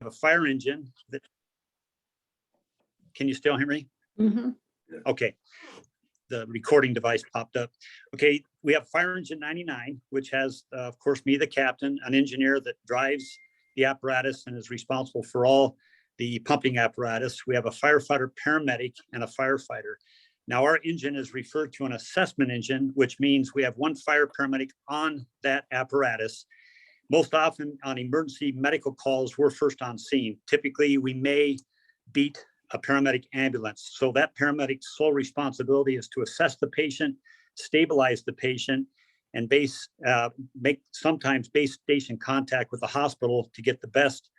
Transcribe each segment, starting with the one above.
a fire engine that, can you still hear me? Mm-hmm. Okay, the recording device popped up. Okay, we have fire engine 99, which has, of course, me, the captain, an engineer that drives the apparatus and is responsible for all the pumping apparatus. We have a firefighter, paramedic, and a firefighter. Now, our engine is referred to an assessment engine, which means we have one fire paramedic on that apparatus. Most often on emergency medical calls, we're first on scene. Typically, we may beat a paramedic ambulance. So that paramedic's sole responsibility is to assess the patient, stabilize the patient, and make sometimes base station contact with the hospital to get the best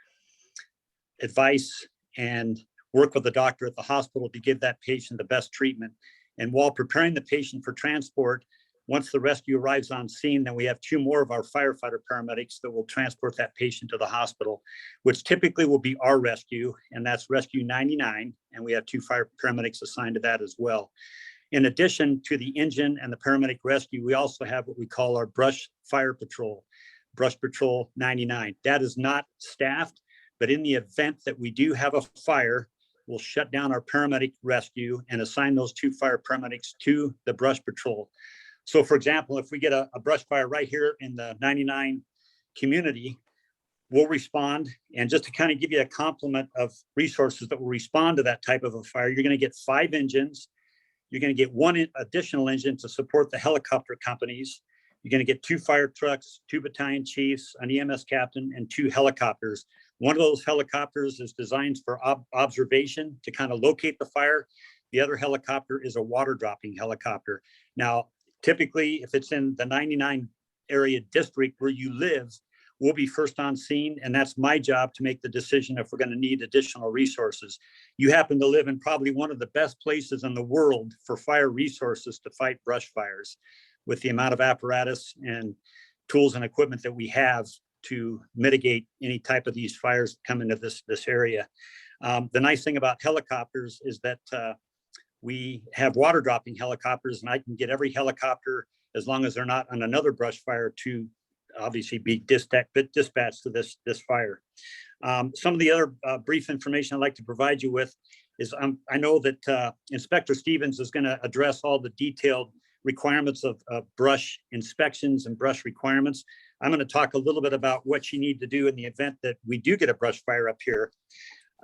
advice and work with the doctor at the hospital to give that patient the best treatment. And while preparing the patient for transport, once the rescue arrives on scene, then we have two more of our firefighter paramedics that will transport that patient to the hospital, which typically will be our rescue, and that's rescue 99. And we have two fire paramedics assigned to that as well. In addition to the engine and the paramedic rescue, we also have what we call our brush fire patrol, brush patrol 99. That is not staffed, but in the event that we do have a fire, we'll shut down our paramedic rescue and assign those two fire paramedics to the brush patrol. So for example, if we get a brush fire right here in the 99 community, we'll respond. And just to kind of give you a complement of resources that will respond to that type of a fire, you're going to get 5 engines. You're going to get 1 additional engine to support the helicopter companies. You're going to get 2 fire trucks, 2 battalion chiefs, an EMS captain, and 2 helicopters. One of those helicopters is designed for observation to kind of locate the fire. The other helicopter is a water dropping helicopter. Now, typically, if it's in the 99 area district where you live, we'll be first on scene, and that's my job to make the decision if we're going to need additional resources. You happen to live in probably one of the best places in the world for fire resources to fight brush fires, with the amount of apparatus and tools and equipment that we have to mitigate any type of these fires that come into this area. The nice thing about helicopters is that we have water dropping helicopters, and I can get every helicopter, as long as they're not on another brush fire, to obviously be dispatched to this fire. Some of the other brief information I'd like to provide you with is I know that Inspector Stevens is going to address all the detailed requirements of brush inspections and brush requirements. I'm going to talk a little bit about what you need to do in the event that we do get a brush fire up here.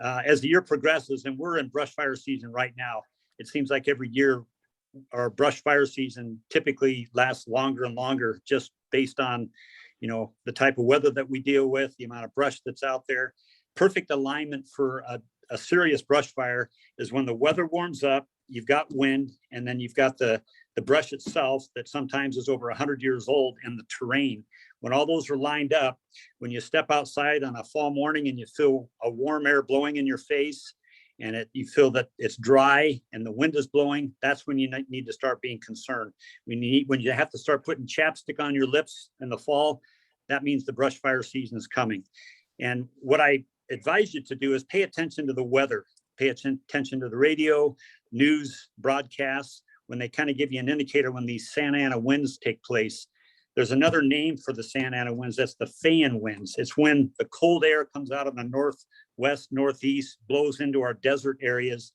As the year progresses, and we're in brush fire season right now, it seems like every year our brush fire season typically lasts longer and longer, just based on, you know, the type of weather that we deal with, the amount of brush that's out there. Perfect alignment for a serious brush fire is when the weather warms up, you've got wind, and then you've got the brush itself that sometimes is over 100 years old, and the terrain. When all those are lined up, when you step outside on a fall morning and you feel a warm air blowing in your face, and you feel that it's dry and the wind is blowing, that's when you need to start being concerned. When you have to start putting chapstick on your lips in the fall, that means the brush fire season is coming. And what I advise you to do is pay attention to the weather, pay attention to the radio, news broadcasts, when they kind of give you an indicator when these Santa Ana winds take place. There's another name for the Santa Ana winds, that's the fan winds. It's when the cold air comes out of the northwest, northeast, blows into our desert areas,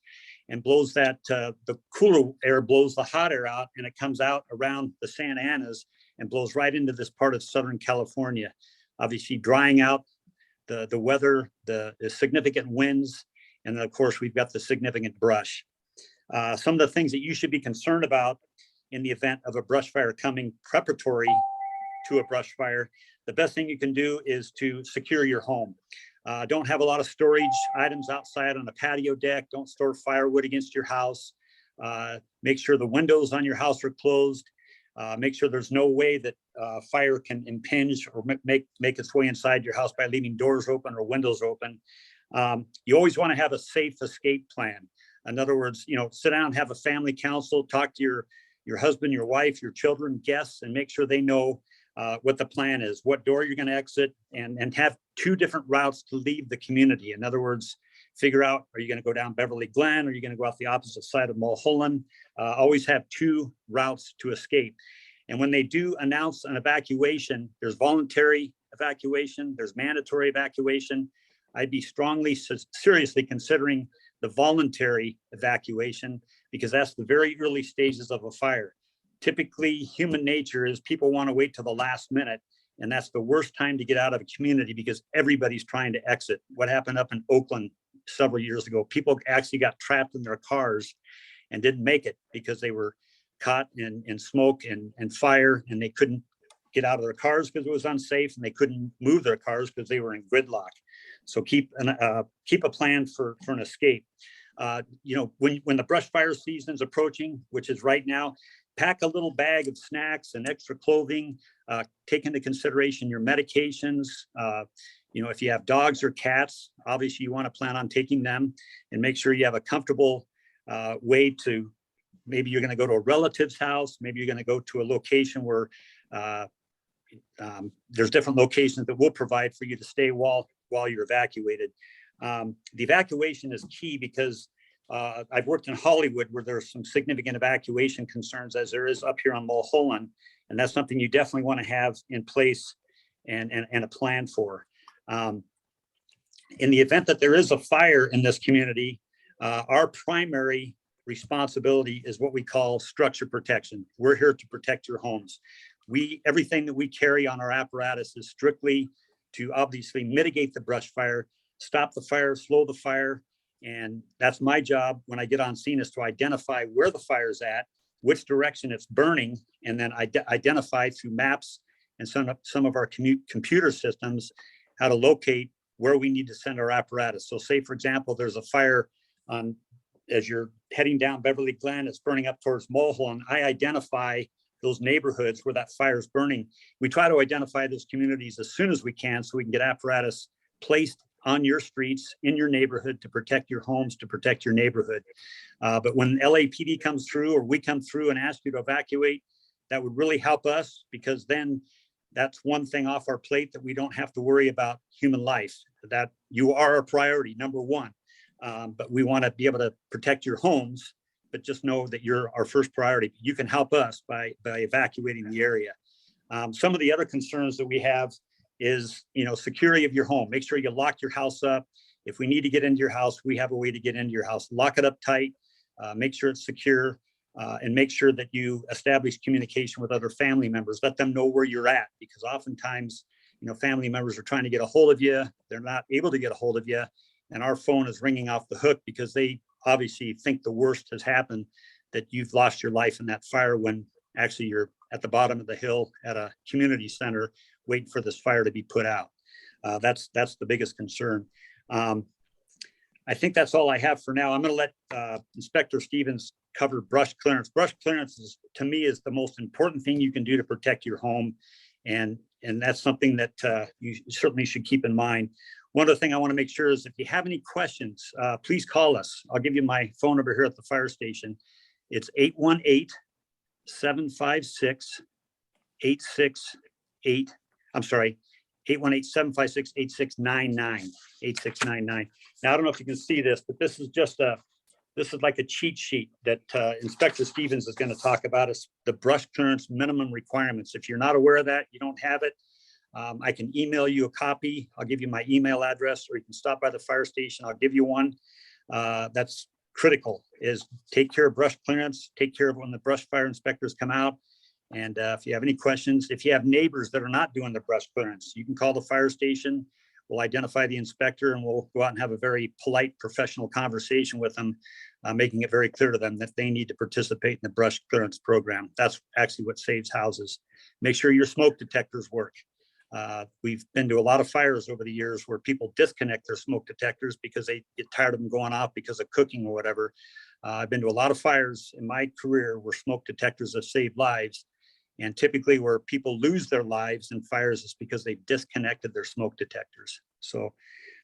and blows that, the cooler air blows the hot air out, and it comes out around the Santa Anas and blows right into this part of Southern California, obviously drying out the weather, the significant winds, and then of course we've got the significant brush. Some of the things that you should be concerned about in the event of a brush fire coming preparatory to a brush fire, the best thing you can do is to secure your home. Don't have a lot of storage items outside on a patio deck. Don't store firewood against your house. Make sure the windows on your house are closed. Make sure there's no way that fire can impinge or make its way inside your house by leaving doors open or windows open. You always want to have a safe escape plan. In other words, you know, sit down, have a family council, talk to your husband, your wife, your children, guests, and make sure they know what the plan is, what door you're going to exit, and have 2 different routes to leave the community. In other words, figure out, are you going to go down Beverly Glen, or are you going to go out the opposite side of Mulholland? Always have 2 routes to escape. And when they do announce an evacuation, there's voluntary evacuation, there's mandatory evacuation. I'd be seriously considering the voluntary evacuation, because that's the very early stages of a fire. Typically, human nature is people want to wait till the last minute, and that's the worst time to get out of a community because everybody's trying to exit. What happened up in Oakland several years ago, people actually got trapped in their cars and didn't make it because they were caught in smoke and fire, and they couldn't get out of their cars because it was unsafe, and they couldn't move their cars because they were in gridlock. So keep a plan for an escape. When the brush fire season is approaching, which is right now, pack a little bag of snacks and extra clothing. Take into consideration your medications. If you have dogs or cats, obviously you want to plan on taking them, and make sure you have a comfortable way to, maybe you're going to go to a relative's house, maybe you're going to go to a location where there's different locations that will provide for you to stay while you're evacuated. The evacuation is key because I've worked in Hollywood where there's some significant evacuation concerns, as there is up here on Mulholland, and that's something you definitely want to have in place and a plan for. In the event that there is a fire in this community, our primary responsibility is what we call structure protection. We're here to protect your homes. Everything that we carry on our apparatus is strictly to obviously mitigate the brush fire, stop the fire, slow the fire. And that's my job when I get on scene, is to identify where the fire's at, which direction it's burning, and then identify through maps and some of our computer systems how to locate where we need to send our apparatus. So say, for example, there's a fire as you're heading down Beverly Glen, it's burning up towards Mulholland. I identify those neighborhoods where that fire is burning. We try to identify those communities as soon as we can so we can get apparatus placed on your streets, in your neighborhood, to protect your homes, to protect your neighborhood. But when LAPD comes through, or we come through and ask you to evacuate, that would really help us, because then that's one thing off our plate, that we don't have to worry about human life, that you are a priority, number one. But we want to be able to protect your homes, but just know that you're our first priority. You can help us by evacuating the area. Some of the other concerns that we have is, security of your home. Make sure you lock your house up. If we need to get into your house, we have a way to get into your house. Lock it up tight, make sure it's secure, and make sure that you establish communication with other family members. Let them know where you're at, because oftentimes, family members are trying to get a hold of you. They're not able to get a hold of you, and our phone is ringing off the hook because they obviously think the worst has happened, that you've lost your life in that fire, when actually you're at the bottom of the hill at a community center waiting for this fire to be put out. That's the biggest concern. I think that's all I have for now. I'm going to let Inspector Stevens cover brush clearance. Brush clearance to me is the most important thing you can do to protect your home. And that's something that you certainly should keep in mind. One other thing I want to make sure is, if you have any questions, please call us. I'll give you my phone number here at the fire station. It's 818-756-8688. I'm sorry, 818-756-8699, 8699. Now, I don't know if you can see this, but this is like a cheat sheet that Inspector Stevens is going to talk about, is the brush clearance minimum requirements. If you're not aware of that, you don't have it, I can email you a copy. I'll give you my email address, or you can stop by the fire station. I'll give you one. That's critical, is take care of brush clearance, take care of when the brush fire inspectors come out. And if you have any questions, if you have neighbors that are not doing the brush clearance, you can call the fire station. We'll identify the inspector, and we'll go out and have a very polite, professional conversation with them, making it very clear to them that they need to participate in the brush clearance program. That's actually what saves houses. Make sure your smoke detectors work. We've been to a lot of fires over the years where people disconnect their smoke detectors because they get tired of them going off because of cooking or whatever. I've been to a lot of fires in my career where smoke detectors have saved lives. And typically where people lose their lives in fires is because they've disconnected their smoke detectors. So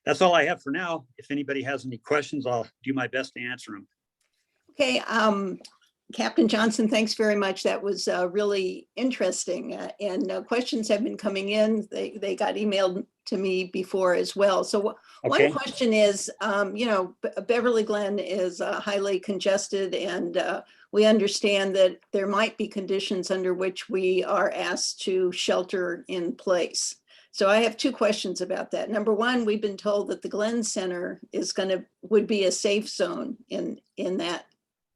that's all I have for now. If anybody has any questions, I'll do my best to answer them. Okay, Captain Johnson, thanks very much. That was really interesting. And questions have been coming in. They got emailed to me before as well. So one question is, Beverly Glen is highly congested, and we understand that there might be conditions under which we are asked to shelter in place. So I have two questions about that. Number one, we've been told that the Glenn Center would be a safe zone in that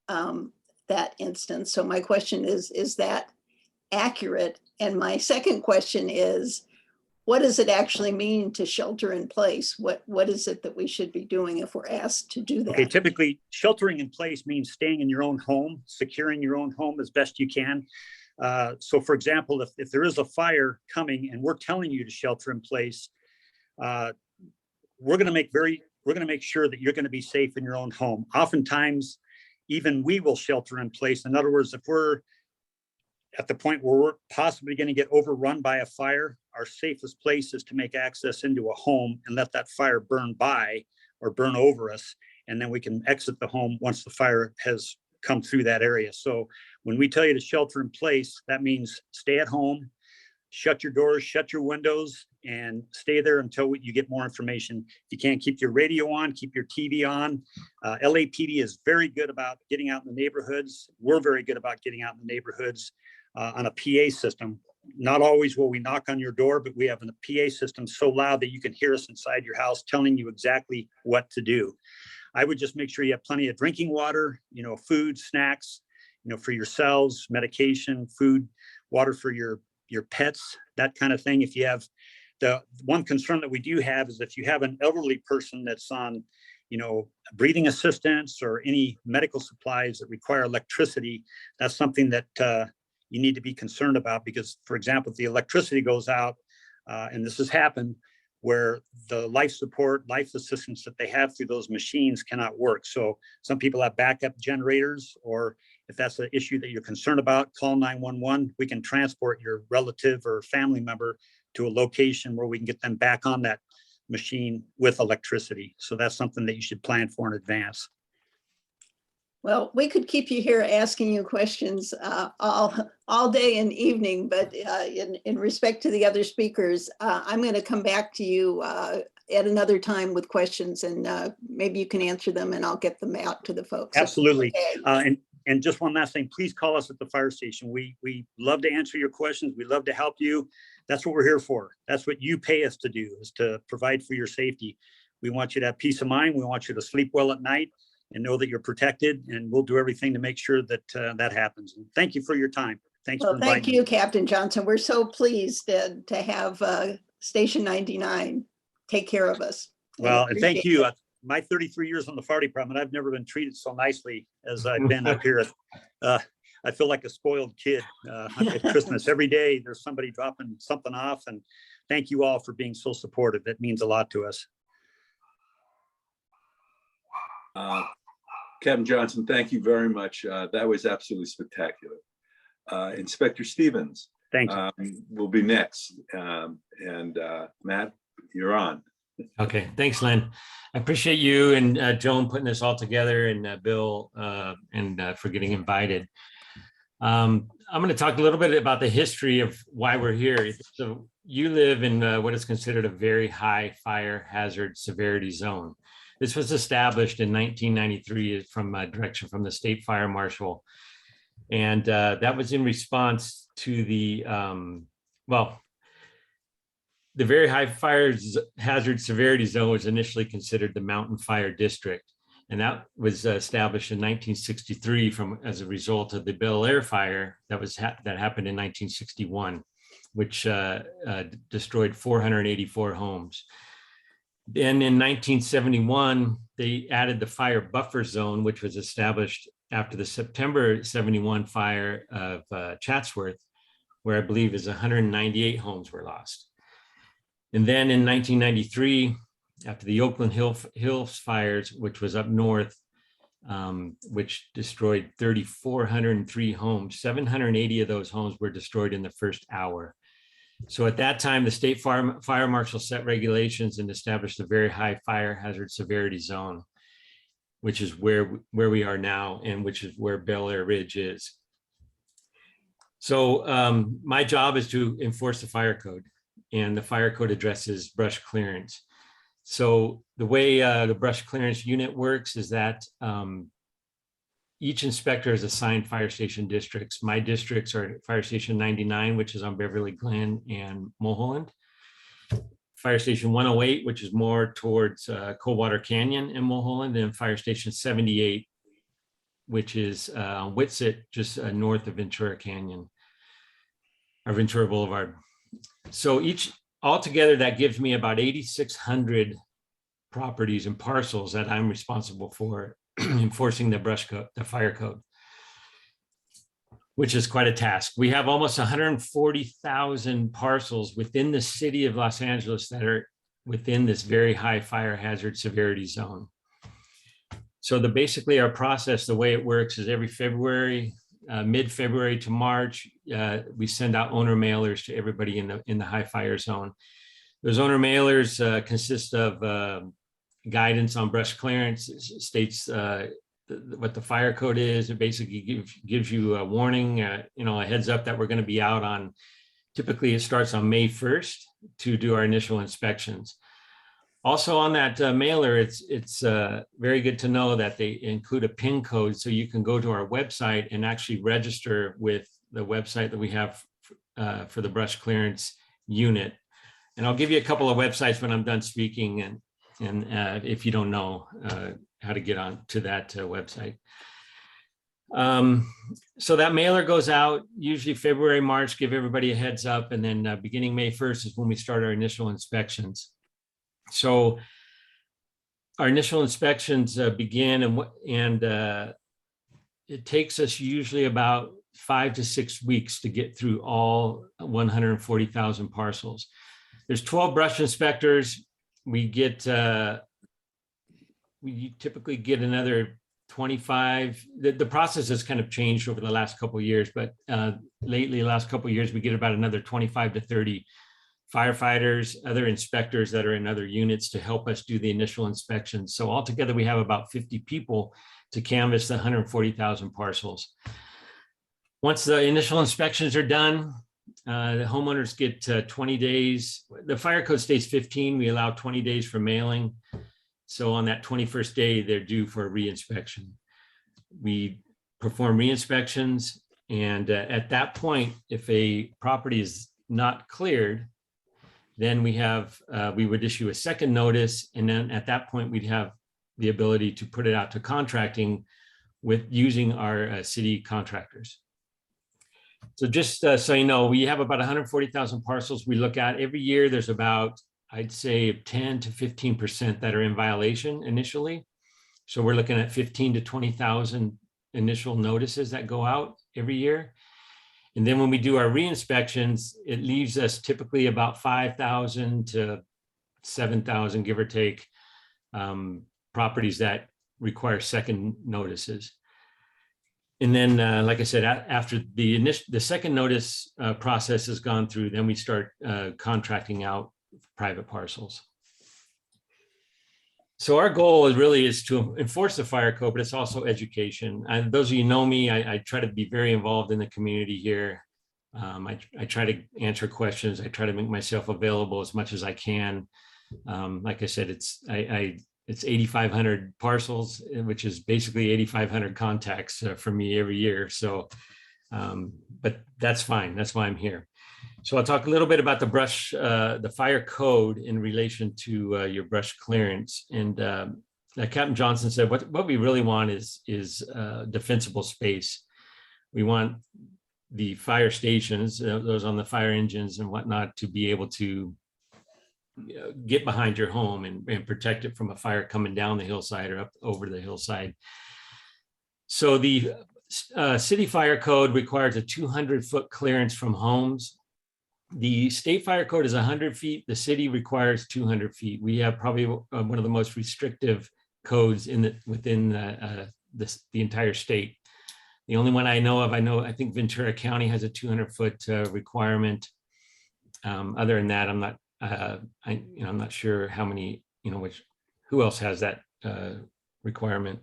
that instance. So my question is that accurate? And my second question is, what does it actually mean to shelter in place? What is it that we should be doing if we're asked to do that? Okay, typically sheltering in place means staying in your own home, securing your own home as best you can. So for example, if there is a fire coming and we're telling you to shelter in place, we're going to make sure that you're going to be safe in your own home. Oftentimes, even we will shelter in place. In other words, if we're at the point where we're possibly going to get overrun by a fire, our safest place is to make access into a home and let that fire burn by or burn over us. And then we can exit the home once the fire has come through that area. So when we tell you to shelter in place, that means stay at home, shut your doors, shut your windows, and stay there until you get more information. If you can't keep your radio on, keep your TV on. LAPD is very good about getting out in the neighborhoods. We're very good about getting out in the neighborhoods on a PA system. Not always will we knock on your door, but we have a PA system so loud that you can hear us inside your house telling you exactly what to do. I would just make sure you have plenty of drinking water, food, snacks, for yourselves, medication, food, water for your pets, that kind of thing. If you have the one concern that we do have is if you have an elderly person that's on, breathing assistance or any medical supplies that require electricity, that's something that you need to be concerned about because, for example, if the electricity goes out, and this has happened, where the life support, life assistance that they have through those machines cannot work. So some people have backup generators, or if that's an issue that you're concerned about, call 911. We can transport your relative or family member to a location where we can get them back on that machine with electricity. So that's something that you should plan for in advance. Well, we could keep you here asking you questions all day and evening, but in respect to the other speakers, I'm going to come back to you at another time with questions, and maybe you can answer them, and I'll get them out to the folks. Absolutely. Okay. And just one last thing, please call us at the fire station. We love to answer your questions. We love to help you. That's what we're here for. That's what you pay us to do, is to provide for your safety. We want you to have peace of mind. We want you to sleep well at night and know that you're protected, and we'll do everything to make sure that that happens. And thank you for your time. Thanks for inviting me. Thank you, Captain Johnson. We're so pleased to have Station 99 take care of us. Well, and thank you. My 33 years on the fire department, I've never been treated so nicely as I've been up here. I feel like a spoiled kid at Christmas. Every day there's somebody dropping something off, and thank you all for being so supportive. That means a lot to us. Captain Johnson, thank you very much. That was absolutely spectacular. Inspector Stevens, thank you. Will be next. Matt, you're on. Okay, thanks, Len. I appreciate you and Joan putting this all together, and Bill for getting invited. I'm going to talk a little bit about the history of why we're here. So you live in what is considered a very high fire hazard severity zone. This was established in 1993 from a direction from the state fire marshal. And that was in response to the very high fire hazard severity zone was initially considered the Mountain Fire District. And that was established in 1963 as a result of the Bel Air fire that happened in 1961, which destroyed 484 homes. Then in 1971, they added the fire buffer zone, which was established after the September 71 fire of Chatsworth, where I believe is 198 homes were lost. And then in 1993, after the Oakland Hills fires, which was up north, which destroyed 3,403 homes, 780 of those homes were destroyed in the first hour. So at that time, the state fire marshal set regulations and established a very high fire hazard severity zone, which is where we are now, and which is where Bel Air Ridge is. So my job is to enforce the fire code, and the fire code addresses brush clearance. So the way the brush clearance unit works is that each inspector is assigned fire station districts. My districts are Fire Station 99, which is on Beverly Glen and Mulholland. Fire Station 108, which is more towards Coldwater Canyon in Mulholland, and Fire Station 78, which is Whitsett, just north of Ventura Canyon, or Ventura Boulevard. So altogether, that gives me about 8,600 properties and parcels that I'm responsible for enforcing the fire code, which is quite a task. We have almost 140,000 parcels within the city of Los Angeles that are within this very high fire hazard severity zone. So basically our process, the way it works is every February, mid-February to March, we send out owner mailers to everybody in the high fire zone. Those owner mailers consist of guidance on brush clearance, states what the fire code is. It basically gives you a warning, a heads up that we're going to be out on. Typically, it starts on May 1st to do our initial inspections. Also on that mailer, it's very good to know that they include a PIN code, so you can go to our website and actually register with the website that we have for the brush clearance unit. And I'll give you a couple of websites when I'm done speaking, and if you don't know how to get on to that website. So that mailer goes out usually February, March, give everybody a heads up. And then beginning May 1st is when we start our initial inspections. So our initial inspections begin, and it takes us usually about 5 to 6 weeks to get through all 140,000 parcels. There's 12 brush inspectors. We typically get another 25. The process has kind of changed over the last couple of years, but lately, the last couple of years, we get about another 25 to 30 firefighters, other inspectors that are in other units to help us do the initial inspections. So altogether, we have about 50 people to canvass the 140,000 parcels. Once the initial inspections are done, the homeowners get 20 days. The fire code states 15. We allow 20 days for mailing. So on that 21st day, they're due for a reinspection. We perform re-inspections, and at that point, if a property is not cleared, then we would issue a second notice, and then at that point, we'd have the ability to put it out to contracting with using our city contractors. So just so you know, we have about 140,000 parcels we look at every year. There's about, I'd say, 10 to 15% that are in violation initially. So we're looking at 15 to 20,000 initial notices that go out every year. And then when we do our re-inspections, it leaves us typically about 5,000 to 7,000, give or take, properties that require second notices. And then, like I said, after the second notice process has gone through, then we start contracting out private parcels. So our goal is to enforce the fire code, but it's also education. And those of you who know me, I try to be very involved in the community here. I try to answer questions. I try to make myself available as much as I can. Like I said, it's 8,500 parcels, which is basically 8,500 contacts for me every year. So, but that's fine. That's why I'm here. So I'll talk a little bit about the fire code in relation to your brush clearance. And like Captain Johnson said, what we really want is defensible space. We want the fire stations, those on the fire engines and whatnot, to be able to get behind your home and protect it from a fire coming down the hillside or up over the hillside. So the city fire code requires a 200-foot clearance from homes. The state fire code is 100 feet. The city requires 200 feet. We have probably one of the most restrictive codes within the entire state. The only one I know of, I think Ventura County has a 200-foot requirement. Other than that, I'm not sure how many, who else has that requirement.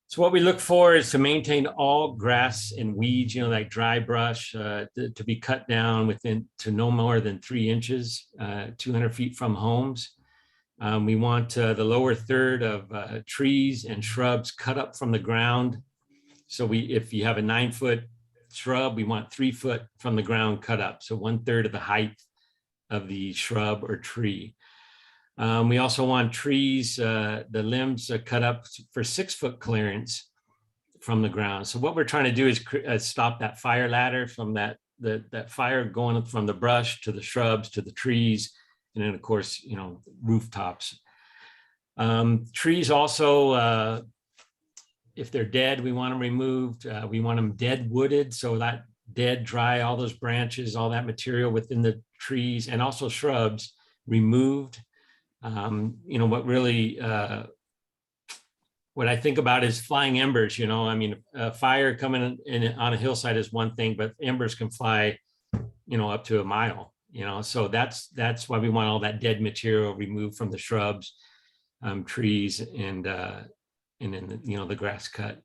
So what we look for is to maintain all grass and weeds, like dry brush, to be cut down to no more than 3 inches, 200 feet from homes. We want the lower third of trees and shrubs cut up from the ground. So if you have a 9-foot shrub, we want 3 foot from the ground cut up. So 1/3 of the height of the shrub or tree. We also want trees, the limbs cut up for 6-foot clearance from the ground. So what we're trying to do is stop that fire ladder from that fire going from the brush to the shrubs to the trees, and then of course, you know, rooftops. Trees also, if they're dead, we want them removed. We want them dead wooded, so that dead, dry, all those branches, all that material within the trees, and also shrubs removed. You know, what really, what I think about is flying embers. You know, I mean, a fire coming in on a hillside is one thing, but embers can fly, you know, up to a mile, you know, so that's why we want all that dead material removed from the shrubs, trees, and then, you know, the grass cut.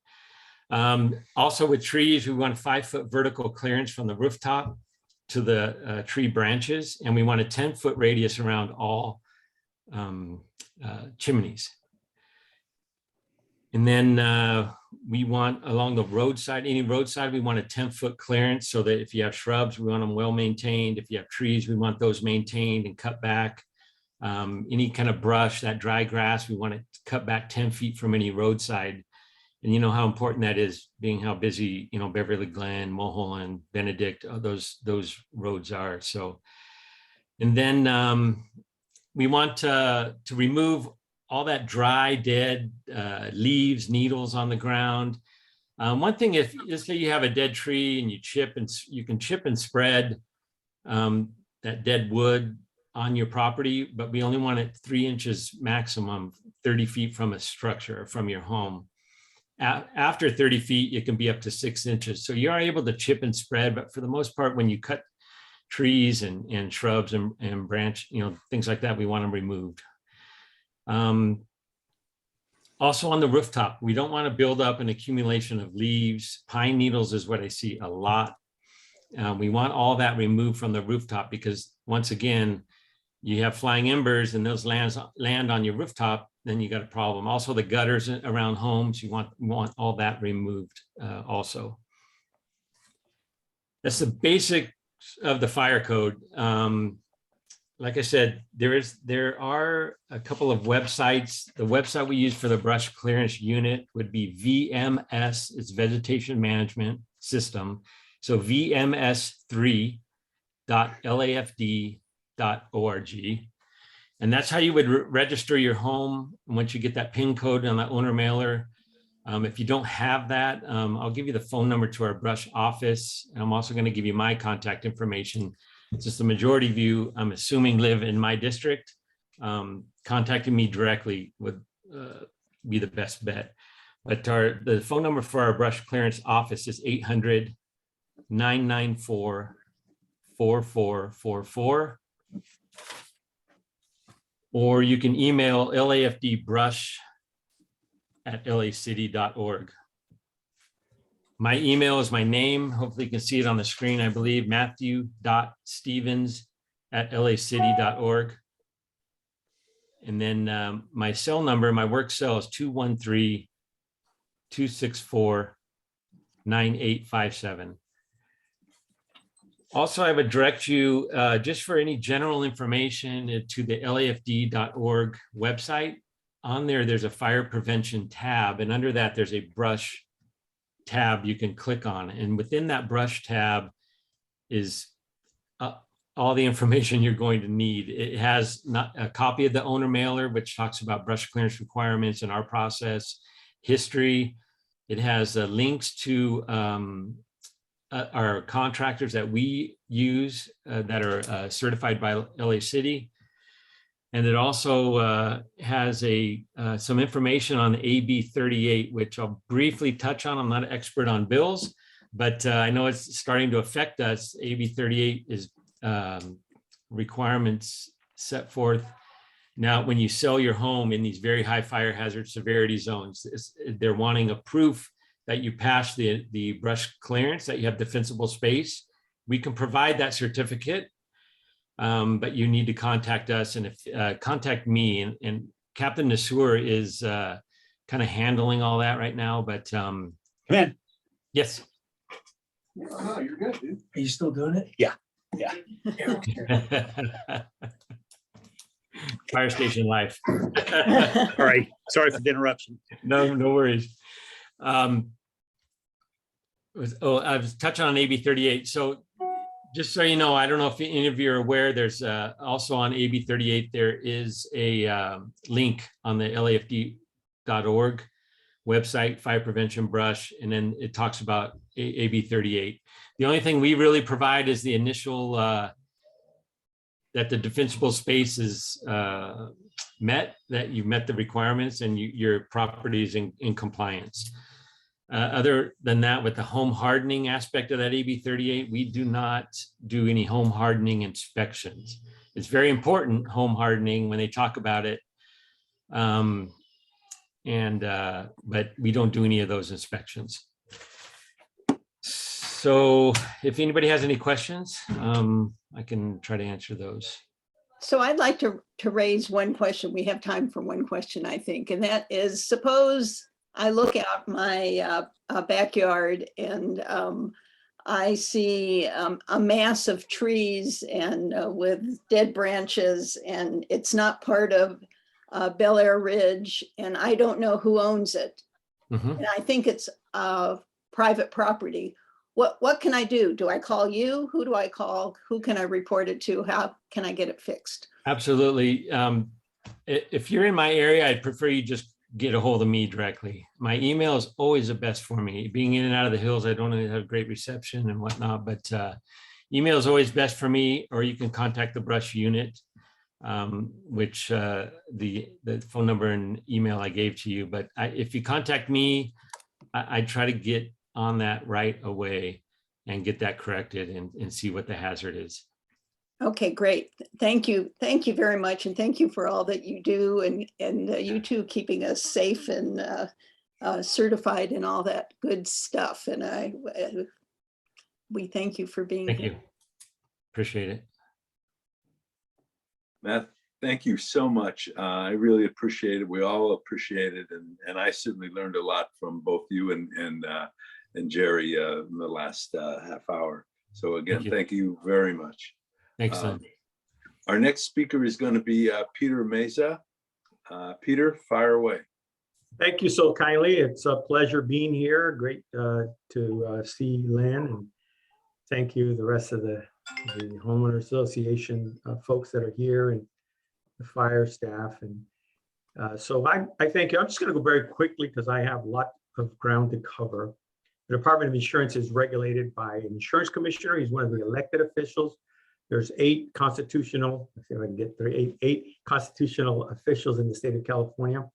Also with trees, we want a 5-foot vertical clearance from the rooftop to the tree branches, and we want a 10-foot radius around all chimneys. And then we want along the roadside, any roadside, we want a 10-foot clearance, so that if you have shrubs, we want them well maintained. If you have trees, we want those maintained and cut back. Any kind of brush, that dry grass, we want to cut back 10 feet from any roadside. And you know how important that is, being how busy, you know, Beverly Glen, Mulholland, Benedict, those roads are. So, and then we want to remove all that dry, dead leaves, needles on the ground. One thing, if let's say you have a dead tree and you can chip and spread that dead wood on your property, but we only want it 3 inches maximum, 30 feet from a structure, from your home. After 30 feet, it can be up to 6 inches. So you are able to chip and spread, but for the most part, when you cut trees and shrubs and branch, you know, things like that, we want them removed. Also on the rooftop, we don't want to build up an accumulation of leaves. Pine needles is what I see a lot. We want all that removed from the rooftop, because once again, you have flying embers and those land on your rooftop, then you got a problem. Also the gutters around homes, you want all that removed also. That's the basics of the fire code. Like I said, there are a couple of websites. The website we use for the brush clearance unit would be VMS, it's Vegetation Management System. So VMS3.LAFD.org. And that's how you would register your home. Once you get that PIN code on that owner mailer. If you don't have that, I'll give you the phone number to our brush office. And I'm also going to give you my contact information. Since the majority of you, I'm assuming, live in my district, contacting me directly would be the best bet. But the phone number for our brush clearance office is 800-994-4444. Or you can email lafdbrush@lacity.org. My email is my name. Hopefully you can see it on the screen, I believe, matthew.stevens@lacity.org. And then my cell number, my work cell is 213-264-9857. Also, I would direct you just for any general information to the LAFD.org website. On there, there's a fire prevention tab, and under that, there's a brush tab you can click on. And within that brush tab is all the information you're going to need. It has a copy of the owner mailer, which talks about brush clearance requirements and our process, history. It has links to our contractors that we use that are certified by LA City. And it also has some information on AB 38, which I'll briefly touch on. I'm not an expert on bills, but I know it's starting to affect us. AB 38 is requirements set forth. Now, when you sell your home in these very high fire hazard severity zones, they're wanting a proof that you pass the brush clearance, that you have defensible space. We can provide that certificate, but you need to contact us, and contact me. And Captain Nassour is kind of handling all that right now. But Come in. yes. Oh, no, you're good, dude. Are you still doing it? Yeah. Yeah. Fire station life. Sorry for the interruption. No worries. I was touching on AB 38. So just so you know, I don't know if any of you are aware, there's also on AB 38, there is a link on the LAFD.org website, fire prevention brush, and then it talks about AB 38. The only thing we really provide is the initial that the defensible space is met, that you've met the requirements and your property is in compliance. Other than that, with the home hardening aspect of that AB 38, we do not do any home hardening inspections. It's very important, home hardening, when they talk about it. But we don't do any of those inspections. So if anybody has any questions, I can try to answer those. So I'd like to raise one question. We have time for one question, I think, and that is, suppose I look out my backyard and I see a mass of trees and with dead branches, and it's not part of Bel Air Ridge, and I don't know who owns it. Mhm. And I think it's private property. What can I do? Do I call you? Who do I call? Who can I report it to? How can I get it fixed? Absolutely. If you're in my area, I'd prefer you just get a hold of me directly. My email is always the best for me. Being in and out of the hills, I don't have great reception and whatnot, but email is always best for me, or you can contact the brush unit, which the phone number and email I gave to you. But if you contact me, I try to get on that right away and get that corrected and see what the hazard is. Okay, great. Thank you. Thank you very much. And thank you for all that you do, and you too, keeping us safe and certified and all that good stuff. And we thank you for being Thank here. you. Appreciate it. Matt, thank you so much. I really appreciate it. We all appreciate it. And I certainly learned a lot from both you and Jerry in the last half hour. So again, thank you very much. Excellent. Our next speaker is going to be Peter Meza. Peter, fire away. Thank you so kindly. It's a pleasure being here. Great to see Lynn, and thank you the rest of the homeowner association folks that are here and the fire staff. And so I thank you. I'm just going to go very quickly because I have a lot of ground to cover. The Department of Insurance is regulated by an insurance commissioner. He's one of the elected officials. There's 8 constitutional, let's see if I can get through, 8 constitutional officials in the state of California: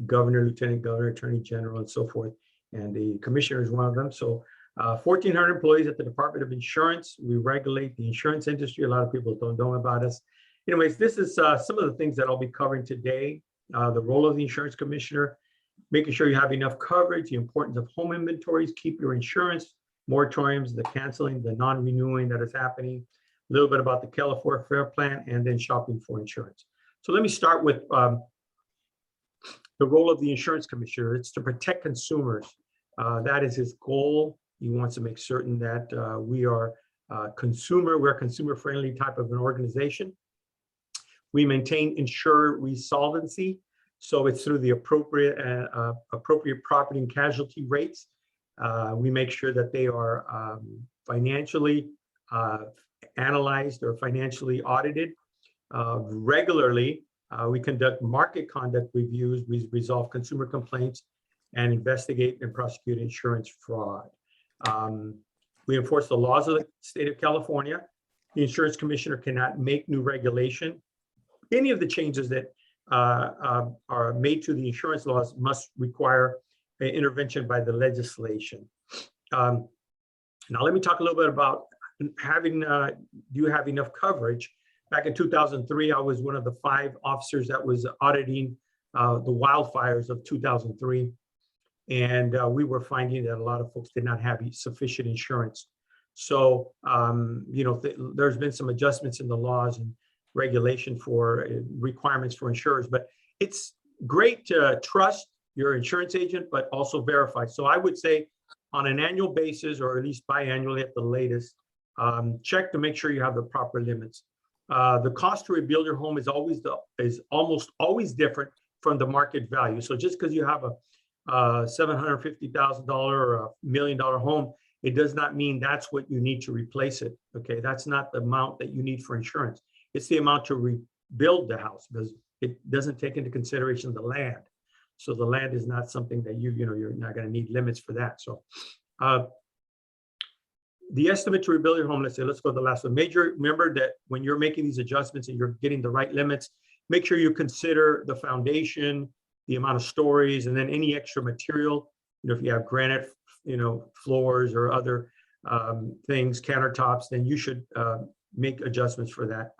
governor, lieutenant governor, attorney general, and so forth. And the commissioner is one of them. So 1,400 employees at the Department of Insurance. We regulate the insurance industry. A lot of people don't know about us. Anyways, this is some of the things that I'll be covering today. The role of the insurance commissioner, making sure you have enough coverage, the importance of home inventories, keep your insurance, moratoriums, the canceling, the non-renewing that is happening, a little bit about the California Fair Plan, and then shopping for insurance. So let me start with the role of the insurance commissioner. It's to protect consumers. That is his goal. He wants to make certain that we're a consumer-friendly type of an organization. We maintain insurer resolvency. So it's through the appropriate property and casualty rates. We make sure that they are financially analyzed or financially audited. Regularly, we conduct market conduct reviews. We resolve consumer complaints and investigate and prosecute insurance fraud. We enforce the laws of the state of California. The insurance commissioner cannot make new regulation. Any of the changes that are made to the insurance laws must require an intervention by the legislation. Now, let me talk a little bit about having, do you have enough coverage? Back in 2003, I was one of the 5 officers that was auditing the wildfires of 2003. And we were finding that a lot of folks did not have sufficient insurance. So, there's been some adjustments in the laws and regulation for requirements for insurers, but it's great to trust your insurance agent, but also verify. So I would say on an annual basis, or at least biannually at the latest, check to make sure you have the proper limits. The cost to rebuild your home is almost always different from the market value. So just because you have a $750,000 or $1 million home, it does not mean that's what you need to replace it. Okay, that's not the amount that you need for insurance. It's the amount to rebuild the house, because it doesn't take into consideration the land. So the land is not something that you're not going to need limits for that. So the estimate to rebuild your home, let's go to the last one. Remember that when you're making these adjustments and you're getting the right limits, make sure you consider the foundation, the amount of stories, and then any extra material. If you have granite, floors or other things, countertops, then you should make adjustments for that.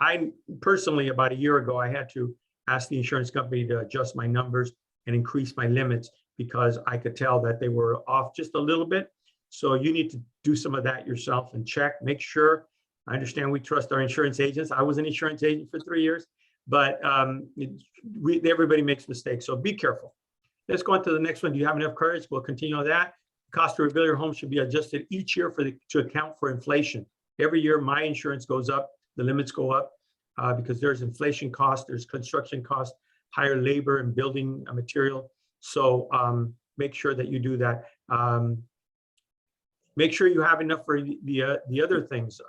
I personally, about a year ago, I had to ask the insurance company to adjust my numbers and increase my limits because I could tell that they were off just a little bit. So you need to do some of that yourself and check, make sure. I understand we trust our insurance agents. I was an insurance agent for 3 years, but everybody makes mistakes. So be careful. Let's go on to the next one. Do you have enough courage? We'll continue on that. Cost to rebuild your home should be adjusted each year to account for inflation. Every year, my insurance goes up, the limits go up because there's inflation cost, there's construction cost, higher labor and building material. So make sure that you do that. Make sure you have enough for the other things,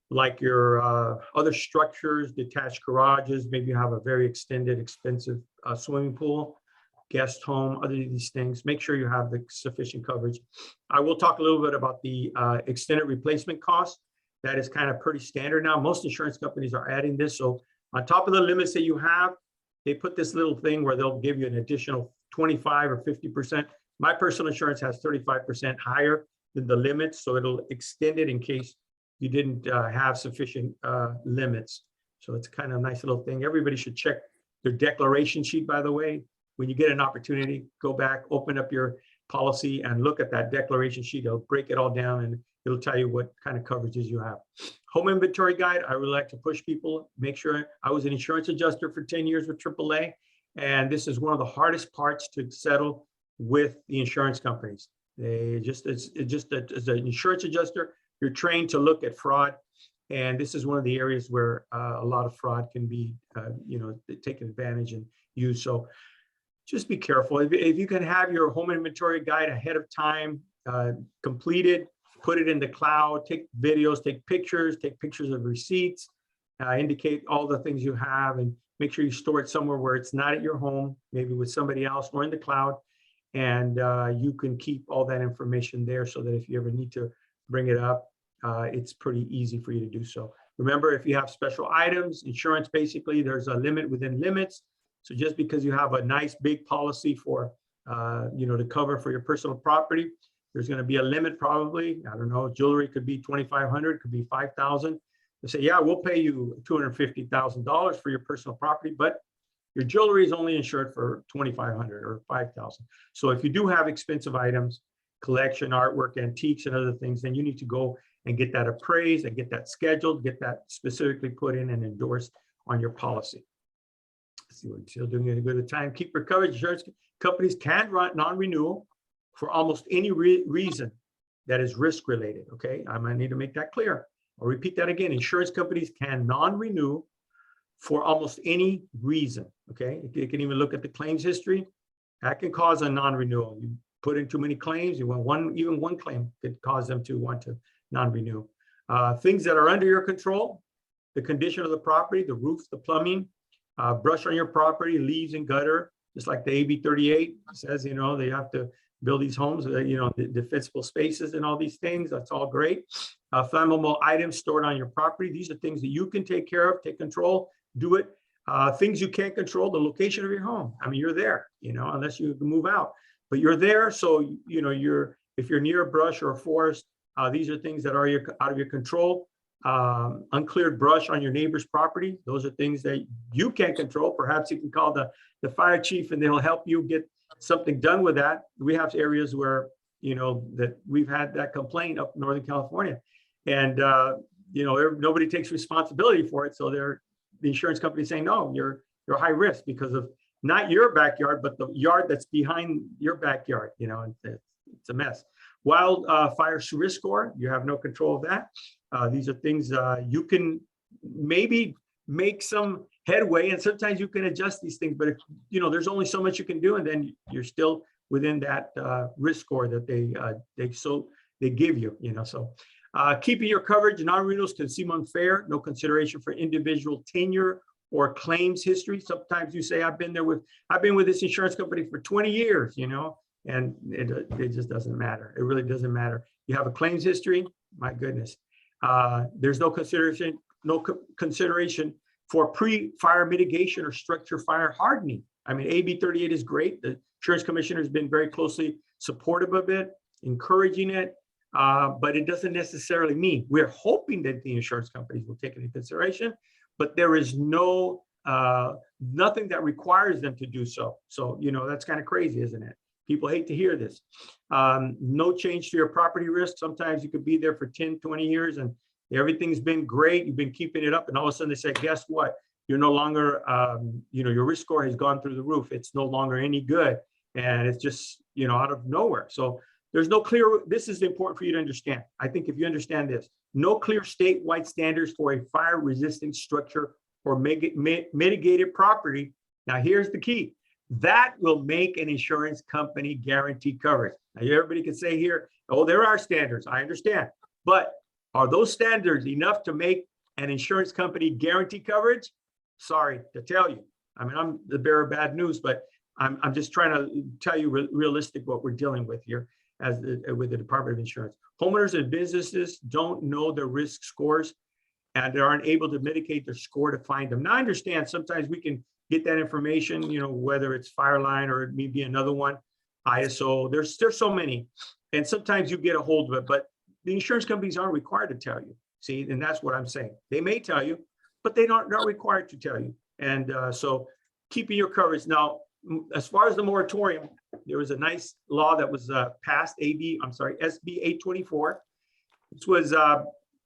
like your other structures, detached garages. Maybe you have a very extended, expensive swimming pool, guest home, other of these things. Make sure you have the sufficient coverage. I will talk a little bit about the extended replacement cost. That is kind of pretty standard now. Most insurance companies are adding this. So on top of the limits that you have, they put this little thing where they'll give you an additional 25 or 50%. My personal insurance has 35% higher than the limits. So it'll extend it in case you didn't have sufficient limits. So it's kind of a nice little thing. Everybody should check their declaration sheet, by the way. When you get an opportunity, go back, open up your policy and look at that declaration sheet. It'll break it all down and it'll tell you what kind of coverages you have. Home inventory guide, I really like to push people, make sure. I was an insurance adjuster for 10 years with AAA, and this is one of the hardest parts to settle with the insurance companies. As an insurance adjuster, you're trained to look at fraud, and this is one of the areas where a lot of fraud can be, taken advantage and used. So just be careful. If you can have your home inventory guide ahead of time, completed, put it in the cloud, take videos, take pictures of receipts, indicate all the things you have, and make sure you store it somewhere where it's not at your home, maybe with somebody else or in the cloud. And you can keep all that information there so that if you ever need to bring it up, it's pretty easy for you to do so. Remember, if you have special items, insurance, basically, there's a limit within limits. So just because you have a nice big policy for, to cover for your personal property, there's going to be a limit probably. I don't know, jewelry could be $2,500, could be $5,000. They say, yeah, we'll pay you $250,000 for your personal property, but your jewelry is only insured for $2,500 or $5,000. So if you do have expensive items, collection, artwork, antiques, and other things, then you need to go and get that appraised and get that scheduled, get that specifically put in and endorsed on your policy. Let's see, we're still doing a good time. Keeper coverage. Insurance companies can run non-renewal for almost any reason that is risk related. Okay, I might need to make that clear. I'll repeat that again. Insurance companies can non-renew for almost any reason. Okay, you can even look at the claims history. That can cause a non-renewal. You put in too many claims. You want even one claim could cause them to want to non-renew. Things that are under your control: the condition of the property, the roof, the plumbing, brush on your property, leaves and gutter. Just like the AB 38 says, they have to build these homes, the defensible spaces and all these things. That's all great. Flammable items stored on your property. These are things that you can take care of, take control, do it. Things you can't control, the location of your home. I mean, you're there, unless you move out, but you're there. So, if you're near a brush or a forest, these are things that are out of your control. Uncleared brush on your neighbor's property. Those are things that you can't control. Perhaps you can call the fire chief and they'll help you get something done with that. We have areas where, that we've had that complaint up in Northern California, and, nobody takes responsibility for it. So the insurance company saying, no, you're high risk because of not your backyard, but the yard that's behind your backyard, and it's a mess. Wildfire risk score, you have no control of that. These are things you can maybe make some headway, and sometimes you can adjust these things, but if, you know, there's only so much you can do, and then you're still within that risk score that they give you, you know. So keeping your coverage, non-renewals can seem unfair, no consideration for individual tenure or claims history. Sometimes you say, I've been with this insurance company for 20 years, you know, and it just doesn't matter. It really doesn't matter. You have a claims history, my goodness. There's no consideration for pre-fire mitigation or structure fire hardening. I mean, AB 38 is great. The insurance commissioner has been very closely supportive of it, encouraging it, but it doesn't necessarily mean, we're hoping that the insurance companies will take it into consideration, but there is no, nothing that requires them to do so. So, you know, that's kind of crazy, isn't it? People hate to hear this. No change to your property risk. Sometimes you could be there for 10, 20 years and everything's been great. You've been keeping it up. And all of a sudden they say, guess what? You're no longer, you know, your risk score has gone through the roof. It's no longer any good. And it's just, you know, out of nowhere. So there's no clear, this is important for you to understand. I think if you understand this, no clear statewide standards for a fire resistant structure or mitigated property. Now here's the key. That will make an insurance company guarantee coverage. Now everybody can say here, oh, there are standards. I understand. But are those standards enough to make an insurance company guarantee coverage? Sorry to tell you. I mean, I'm the bearer of bad news, but I'm just trying to tell you realistic what we're dealing with here with the Department of Insurance. Homeowners and businesses don't know their risk scores and they aren't able to mitigate their score to find them. Now I understand sometimes we can get that information, you know, whether it's Fireline or maybe another one, ISO, there's so many. And sometimes you get a hold of it, but the insurance companies aren't required to tell you. See, and that's what I'm saying. They may tell you, but they not required to tell you. And so keeping your coverage. Now, as far as the moratorium, there was a nice law that was passed, SB 824. This was,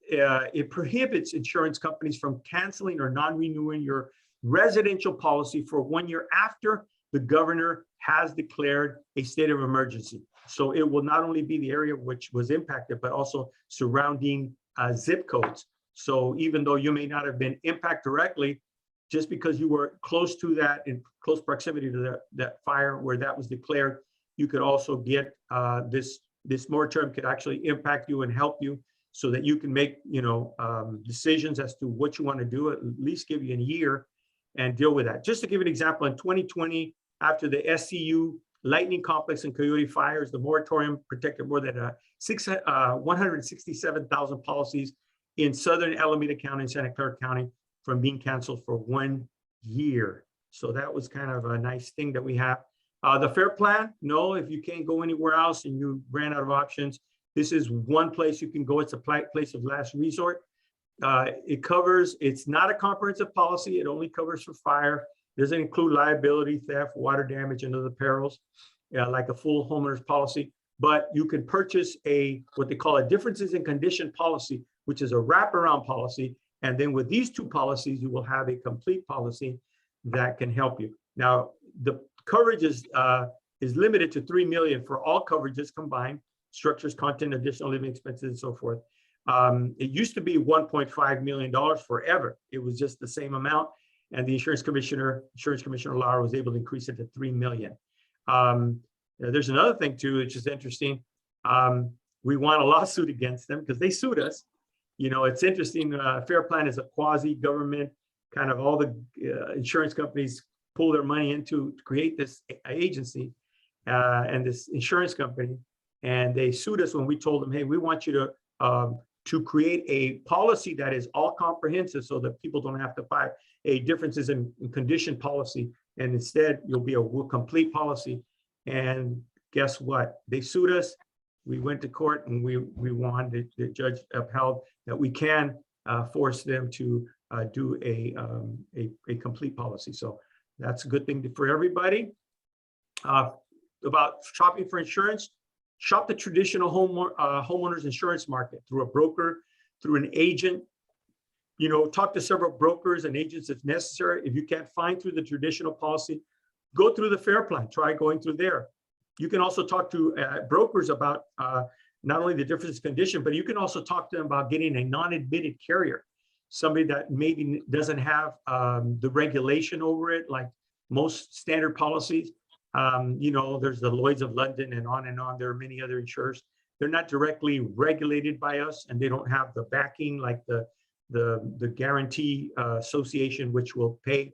it prohibits insurance companies from canceling or non-renewing your residential policy for 1 year after the governor has declared a state of emergency. So it will not only be the area which was impacted, but also surrounding zip codes. So even though you may not have been impacted directly, just because you were close to that, in close proximity to that fire where that was declared, you could also get this moratorium could actually impact you and help you so that you can make, you know, decisions as to what you want to do, at least give you a year and deal with that. Just to give an example, in 2020, after the SCU Lightning Complex and Coyote fires, the moratorium protected more than 167,000 policies in Southern Alameda County and Santa Clara County from being canceled for 1 year. So that was kind of a nice thing that we have. The FAIR Plan, no, if you can't go anywhere else and you ran out of options, this is one place you can go. It's a place of last resort. It covers, it's not a comprehensive policy. It only covers for fire. Doesn't include liability, theft, water damage, and other perils, like a full homeowner's policy. But you can purchase what they call a differences in condition policy, which is a wraparound policy. And then with these two policies, you will have a complete policy that can help you. Now, the coverage is limited to $3 million for all coverages combined, structures, content, additional living expenses, and so forth. It used to be $1.5 million forever. It was just the same amount. And the Insurance Commissioner Lara was able to increase it to $3 million. There's another thing too, which is interesting. We won a lawsuit against them because they sued us. You know, it's interesting. Fair Plan is a quasi-government, kind of all the insurance companies pull their money into to create this agency and this insurance company. And they sued us when we told them, hey, we want you to create a policy that is all comprehensive so that people don't have to buy a differences in condition policy. And instead, you'll be a complete policy. And guess what? They sued us. We went to court and we won. The judge upheld that we can force them to do a complete policy. So that's a good thing for everybody. About shopping for insurance, shop the traditional homeowners insurance market through a broker, through an agent. You know, talk to several brokers and agents if necessary. If you can't find through the traditional policy, go through the FAIR Plan. Try going through there. You can also talk to brokers about not only the difference in condition, but you can also talk to them about getting a non-admitted carrier, somebody that maybe doesn't have the regulation over it, like most standard policies. You know, there's the Lloyd's of London and on and on. There are many other insurers. They're not directly regulated by us, and they don't have the backing like the guarantee association, which will pay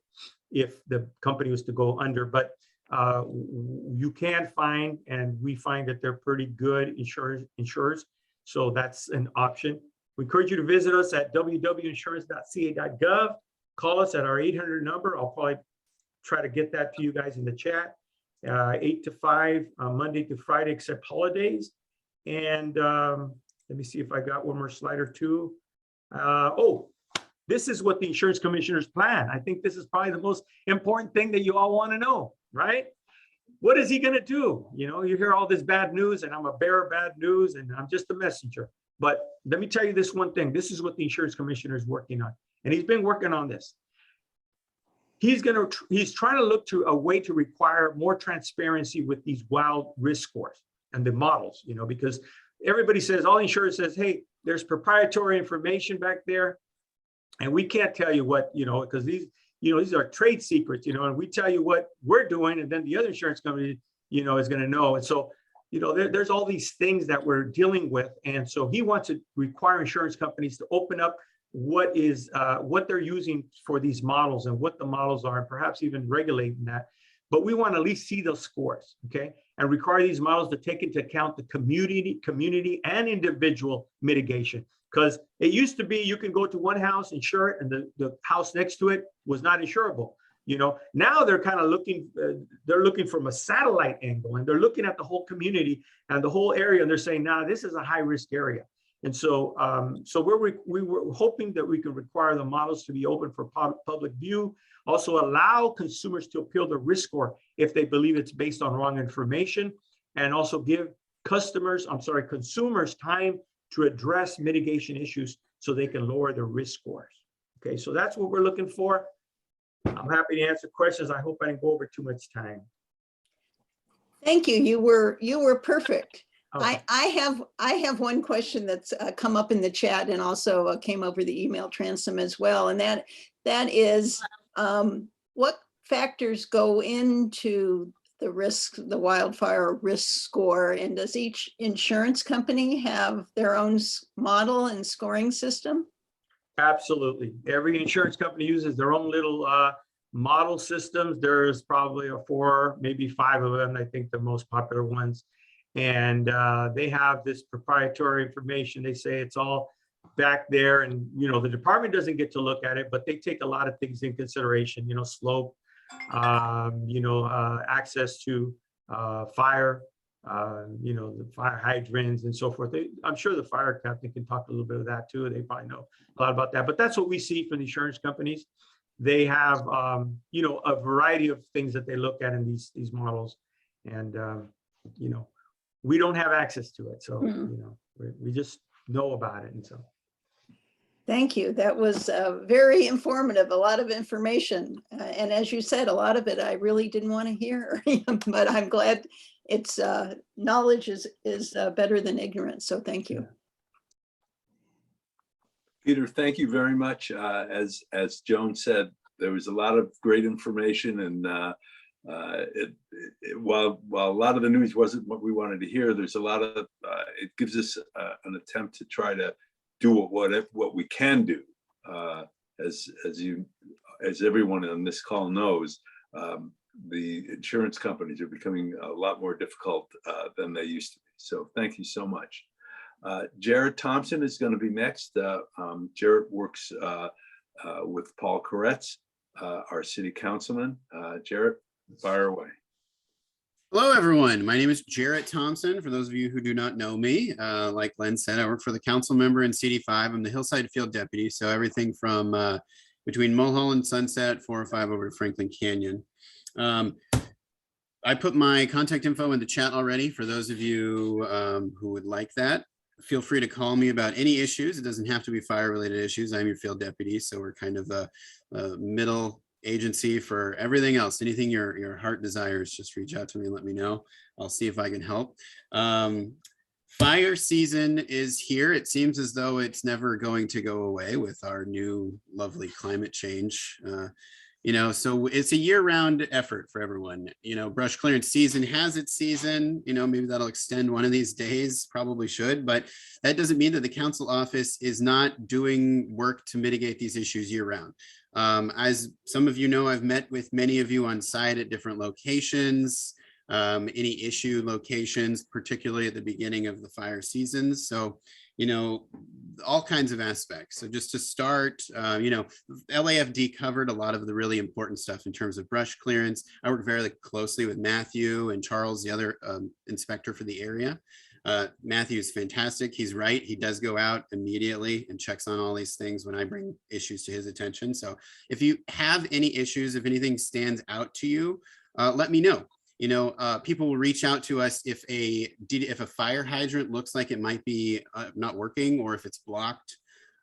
if the company was to go under. But you can find, and we find that they're pretty good insurers. So that's an option. We encourage you to visit us at www.insurance.ca.gov. Call us at our 800 number. I'll probably try to get that to you guys in the chat. 8 to 5, Monday to Friday, except holidays. And let me see if I got one more slide or two. Oh, this is what the insurance commissioner's plan. I think this is probably the most important thing that you all want to know, right? What is he going to do? You know, you hear all this bad news, and I'm a bearer of bad news, and I'm just a messenger. But let me tell you this one thing. This is what the insurance commissioner is working on, and he's been working on this. He's trying to look to a way to require more transparency with these wild risk scores and the models, you know, because everybody says, all insurance says, hey, there's proprietary information back there, and we can't tell you what, you know, because these, you know, these are trade secrets, you know, and we tell you what we're doing, and then the other insurance company, you know, is going to know. And so, you know, there's all these things that we're dealing with. And so he wants to require insurance companies to open up what they're using for these models and what the models are, and perhaps even regulating that. But we want to at least see those scores, okay? And require these models to take into account the community and individual mitigation. Because it used to be you can go to one house, insure it, and the house next to it was not insurable. You know, now they're kind of looking, they're looking from a satellite angle, and they're looking at the whole community and the whole area, and they're saying, nah, this is a high risk area. And so, we were hoping that we could require the models to be open for public view, also allow consumers to appeal the risk score if they believe it's based on wrong information, and also give consumers time to address mitigation issues so they can lower their risk scores. Okay, so that's what we're looking for. I'm happy to answer questions. I hope I didn't go over too much time. Thank you. You were perfect. Okay. I have one question that's come up in the chat and also came over the email transom as well. And that is what factors go into the wildfire risk score, and does each insurance company have their own model and scoring system? Absolutely. Every insurance company uses their own little model systems. There's probably 4, maybe 5 of them. I think the most popular ones. And they have this proprietary information. They say it's all back there, and you know, the department doesn't get to look at it, but they take a lot of things in consideration. You know, slope, you know, access to fire, you know, the fire hydrants and so forth. I'm sure the fire captain can talk a little bit of that too. They probably know a lot about that. But that's what we see from the insurance companies. They have, you know, a variety of things that they look at in these models, and you know, we don't have access to it, so you know, we just know about it, and so. Thank you. That was very informative, a lot of information. And as you said, a lot of it I really didn't want to hear, but I'm glad it's knowledge is better than ignorance. So thank you. Peter, thank you very much. As Joan said, there was a lot of great information, and while a lot of the news wasn't what we wanted to hear, there's a lot of, it gives us an attempt to try to do what we can do. As everyone on this call knows, the insurance companies are becoming a lot more difficult than they used to be. So thank you so much. Jarrett Thompson is going to be next. Jarrett works with Paul Koretz, our city councilman. Jarrett, fire away. Hello, everyone. My name is Jarrett Thompson. For those of you who do not know me, like Len said, I work for the council member in CD5. I'm the Hillside Field Deputy, so everything from between Mulholland, Sunset, 405 over to Franklin Canyon. I put my contact info in the chat already for those of you who would like that. Feel free to call me about any issues. It doesn't have to be fire-related issues. I'm your field deputy, so we're kind of a middle agency for everything else. Anything your heart desires, just reach out to me and let me know. I'll see if I can help. Fire season is here. It seems as though it's never going to go away with our new lovely climate change. So it's a year-round effort for everyone. Brush clearance season has its season. Maybe that'll extend one of these days, probably should, but that doesn't mean that the council office is not doing work to mitigate these issues year-round. As some of you know, I've met with many of you on site at different locations, any issue locations, particularly at the beginning of the fire seasons. So, all kinds of aspects. So just to start, LAFD covered a lot of the really important stuff in terms of brush clearance. I work very closely with Matthew and Charles, the other inspector for the area. Matthew's fantastic. He's right. He does go out immediately and checks on all these things when I bring issues to his attention. So if you have any issues, if anything stands out to you, let me know. People will reach out to us if a fire hydrant looks like it might be not working, or if it's blocked.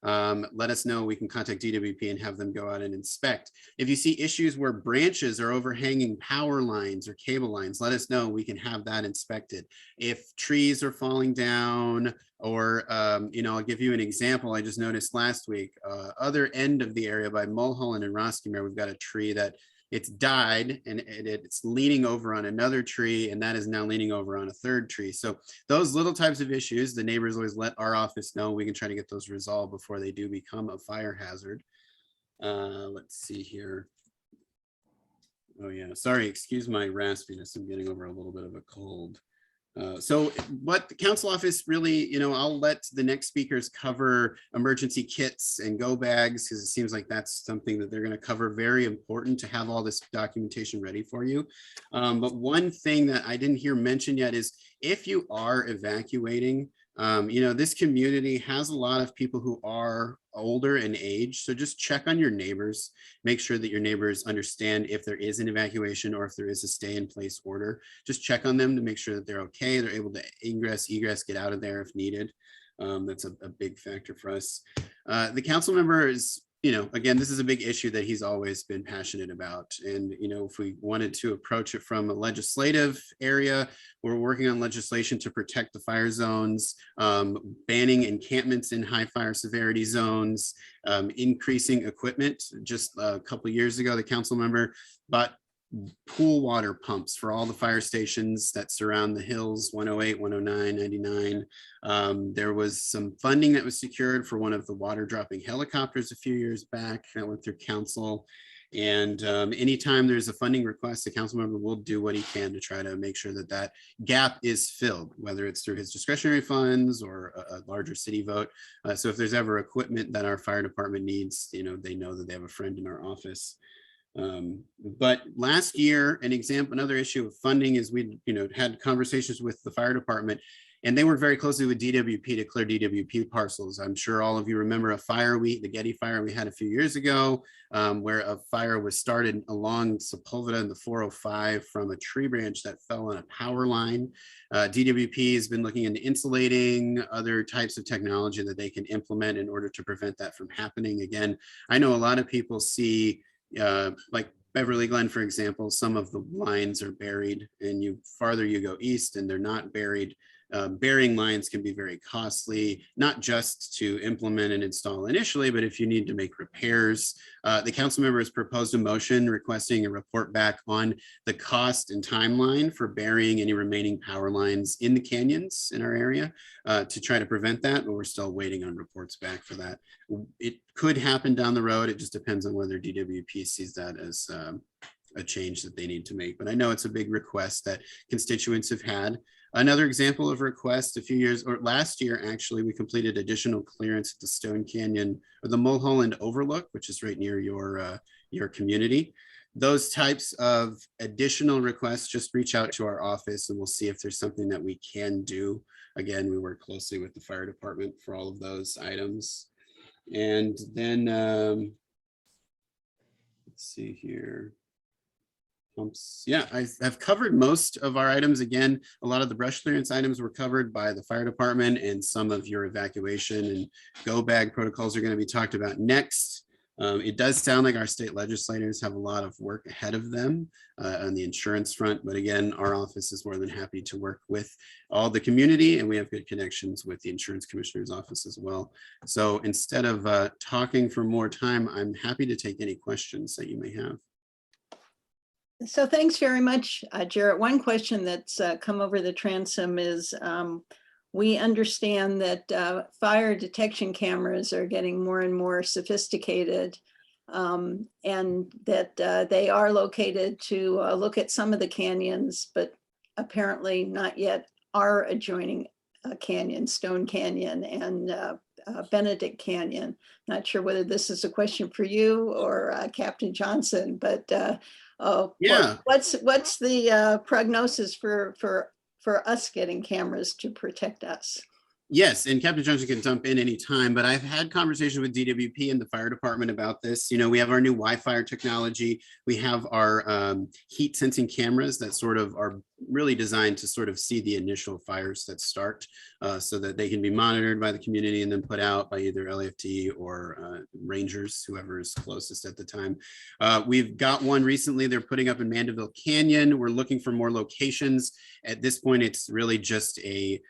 Let us know. We can contact DWP and have them go out and inspect. If you see issues where branches are overhanging power lines or cable lines, let us know. We can have that inspected. If trees are falling down, or I'll give you an example. I just noticed last week, other end of the area by Mulholland and Roscommere, we've got a tree that it's died and it's leaning over on another tree, and that is now leaning over on a third tree. So those little types of issues, the neighbors always let our office know. We can try to get those resolved before they do become a fire hazard. Let's see here. Oh yeah, sorry, excuse my raspiness. I'm getting over a little bit of a cold. So what the council office really, I'll let the next speakers cover emergency kits and go bags, because it seems like that's something that they're going to cover. Very important to have all this documentation ready for you. But one thing that I didn't hear mentioned yet is if you are evacuating, this community has a lot of people who are older in age. So just check on your neighbors, make sure that your neighbors understand if there is an evacuation or if there is a stay in place order. Just check on them to make sure that they're okay. They're able to ingress, egress, get out of there if needed. That's a big factor for us. The council member is, again, this is a big issue that he's always been passionate about. And, if we wanted to approach it from a legislative area, we're working on legislation to protect the fire zones, banning encampments in high fire severity zones, increasing equipment. Just a couple of years ago, the council member bought pool water pumps for all the fire stations that surround the hills, 108, 109, 99. There was some funding that was secured for one of the water dropping helicopters a few years back that went through council. And anytime there's a funding request, the council member will do what he can to try to make sure that that gap is filled, whether it's through his discretionary funds or a larger city vote. So if there's ever equipment that our fire department needs, they know that they have a friend in our office. But last year, another issue of funding is we, had conversations with the fire department, and they work very closely with DWP to clear DWP parcels. I'm sure all of you remember a fire the Getty fire we had a few years ago, where a fire was started along Sepulveda in the 405 from a tree branch that fell on a power line. DWP has been looking into insulating, other types of technology that they can implement in order to prevent that from happening again. I know a lot of people see like Beverly Glen, for example, some of the lines are buried, and farther you go east and they're not buried. Burying lines can be very costly, not just to implement and install initially, but if you need to make repairs. The council member has proposed a motion requesting a report back on the cost and timeline for burying any remaining power lines in the canyons in our area to try to prevent that, but we're still waiting on reports back for that. It could happen down the road. It just depends on whether DWP sees that as a change that they need to make. But I know it's a big request that constituents have had. Another example of request last year, actually, we completed additional clearance at the Stone Canyon or the Mulholland Overlook, which is right near your community. Those types of additional requests, just reach out to our office and we'll see if there's something that we can do. Again, we work closely with the fire department for all of those items. And then, let's see here. Yeah, I've covered most of our items. Again, a lot of the brush clearance items were covered by the fire department, and some of your evacuation and go bag protocols are going to be talked about next. It does sound like our state legislators have a lot of work ahead of them on the insurance front. But again, our office is more than happy to work with all the community, and we have good connections with the insurance commissioner's office as well. So instead of talking for more time, I'm happy to take any questions that you may have. So thanks very much, Jarrett. One question that's come over the transom is we understand that fire detection cameras are getting more and more sophisticated, and that they are located to look at some of the canyons, but apparently not yet our adjoining canyon, Stone Canyon and Benedict Canyon. Not sure whether this is a question for you or Captain Johnson, but Yeah. what's the prognosis for us getting cameras to protect us? Yes, and Captain Johnson can jump in anytime, but I've had conversations with DWP and the fire department about this. You know, we have our new Wildfire technology. We have our heat sensing cameras that sort of are really designed to sort of see the initial fires that start so that they can be monitored by the community and then put out by either LAFD or rangers, whoever is closest at the time. We've got one recently they're putting up in Mandeville Canyon. We're looking for more locations. At this point, it's really just a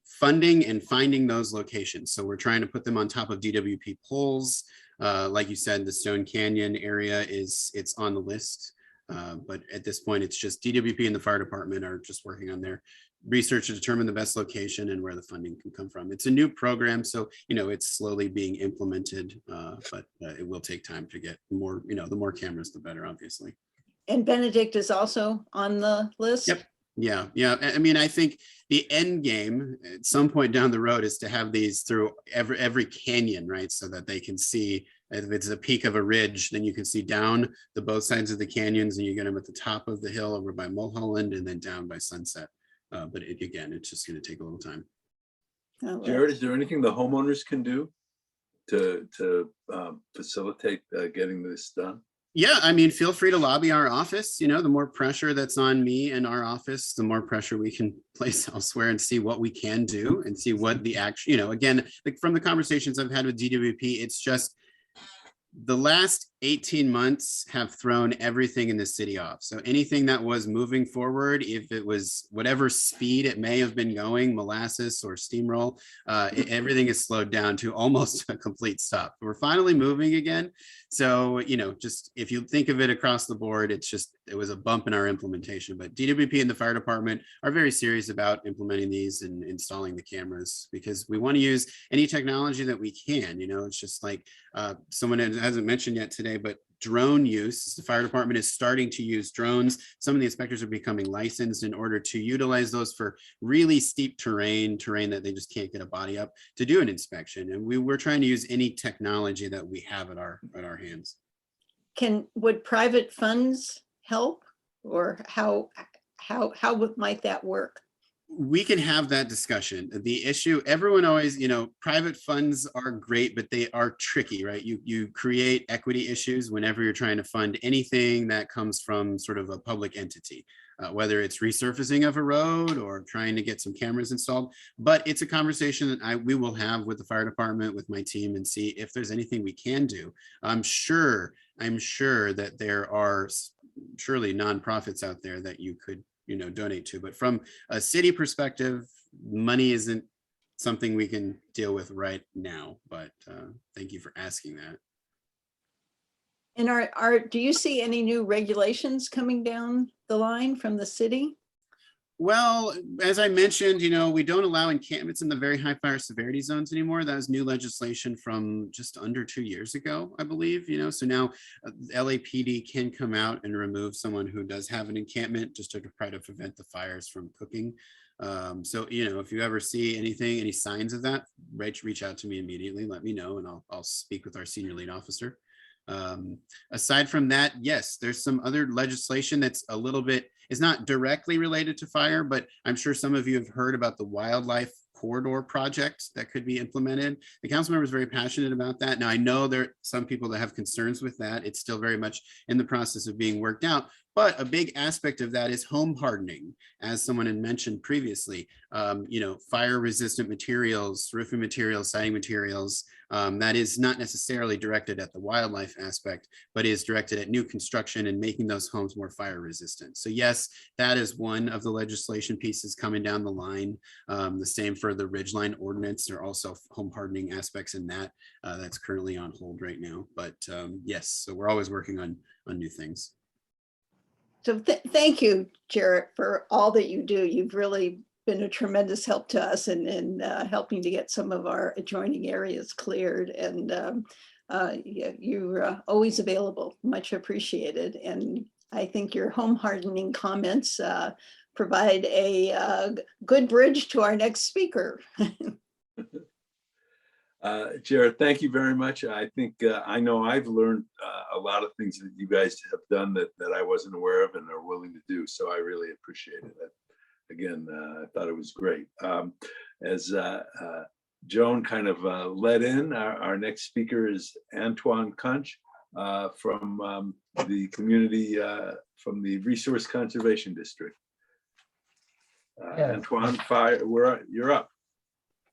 funding and finding those locations. So we're trying to put them on top of DWP poles. Like you said, the Stone Canyon area it's on the list. But at this point, it's just DWP and the fire department are just working on their research to determine the best location and where the funding can come from. It's a new program, so it's slowly being implemented, but it will take time to get more. The more cameras, the better, obviously. And Benedict is also on the list. Yep. Yeah. I mean, I think the end game at some point down the road is to have these through every canyon, right? So that they can see if it's a peak of a ridge, then you can see down the both sides of the canyons, and you get them at the top of the hill over by Mulholland and then down by Sunset. But again, it's just going to take a little time. Jared, is there anything the homeowners can do to facilitate getting this done? Yeah, I mean, feel free to lobby our office. The more pressure that's on me and our office, the more pressure we can place elsewhere and see what we can do and see what the action, again, like from the conversations I've had with DWP, it's just the last 18 months have thrown everything in the city off. So anything that was moving forward, if it was whatever speed it may have been going, molasses or steamroll, everything is slowed down to almost a complete stop. We're finally moving again. So, just if you think of it across the board, it was a bump in our implementation, but DWP and the fire department are very serious about implementing these and installing the cameras because we want to use any technology that we can. It's just like someone hasn't mentioned yet today, but drone use. The fire department is starting to use drones. Some of the inspectors are becoming licensed in order to utilize those for really steep terrain that they just can't get a body up to do an inspection. And we're trying to use any technology that we have at our hands. Would private funds help, or how might that work? We can have that discussion. The issue, everyone always, private funds are great, but they are tricky, right? You create equity issues whenever you're trying to fund anything that comes from sort of a public entity, whether it's resurfacing of a road or trying to get some cameras installed. But it's a conversation that we will have with the fire department, with my team, and see if there's anything we can do. I'm sure that there are surely nonprofits out there that you could donate to, but from a city perspective, money isn't something we can deal with right now, but thank you for asking that. And do you see any new regulations coming down the line from the city? Well, as I mentioned, we don't allow encampments in the very high fire severity zones anymore. That was new legislation from just under 2 years ago, I believe, so now LAPD can come out and remove someone who does have an encampment just to try to prevent the fires from cooking. So, if you ever see any signs of that, reach out to me immediately, let me know, and I'll speak with our senior lead officer. Aside from that, yes, there's some other legislation that's a little bit, is not directly related to fire, but I'm sure some of you have heard about the wildlife corridor project that could be implemented. The council member is very passionate about that. Now, I know there are some people that have concerns with that. It's still very much in the process of being worked out, But a big aspect of that is home hardening, as someone had mentioned previously. Fire resistant materials, roofing materials, siding materials, that is not necessarily directed at the wildlife aspect, but is directed at new construction and making those homes more fire resistant. So yes, that is one of the legislation pieces coming down the line. The same for the Ridgeline ordinance. There are also home hardening aspects in that that's currently on hold right now. But yes, so we're always working on new things. So thank you, Jarrett, for all that you do. You've really been a tremendous help to us in helping to get some of our adjoining areas cleared. And you're always available, much appreciated. And I think your home hardening comments provide a good bridge to our next speaker. Jarrett, thank you very much. I think I know I've learned a lot of things that you guys have done that I wasn't aware of and are willing to do. So I really appreciate it. Again, I thought it was great. As Joan kind of led in, our next speaker is Antoine Kunch from the community, from the Resource Conservation District. Yes. Antoine, you're up.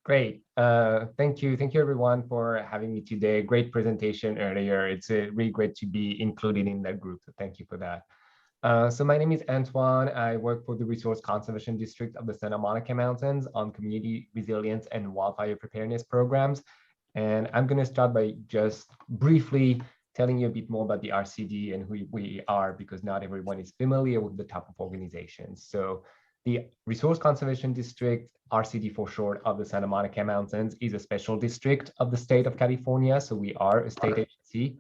Great. Thank you. Thank you, everyone, for having me today. Great presentation earlier. It's really great to be included in that group. So thank you for that. So my name is Antoine. I work for the Resource Conservation District of the Santa Monica Mountains on community resilience and wildfire preparedness programs. And I'm going to start by just briefly telling you a bit more about the RCD and who we are, because not everyone is familiar with the type of organizations. So the Resource Conservation District, RCD for short, of the Santa Monica Mountains is a special district of the state of California. So we are a state agency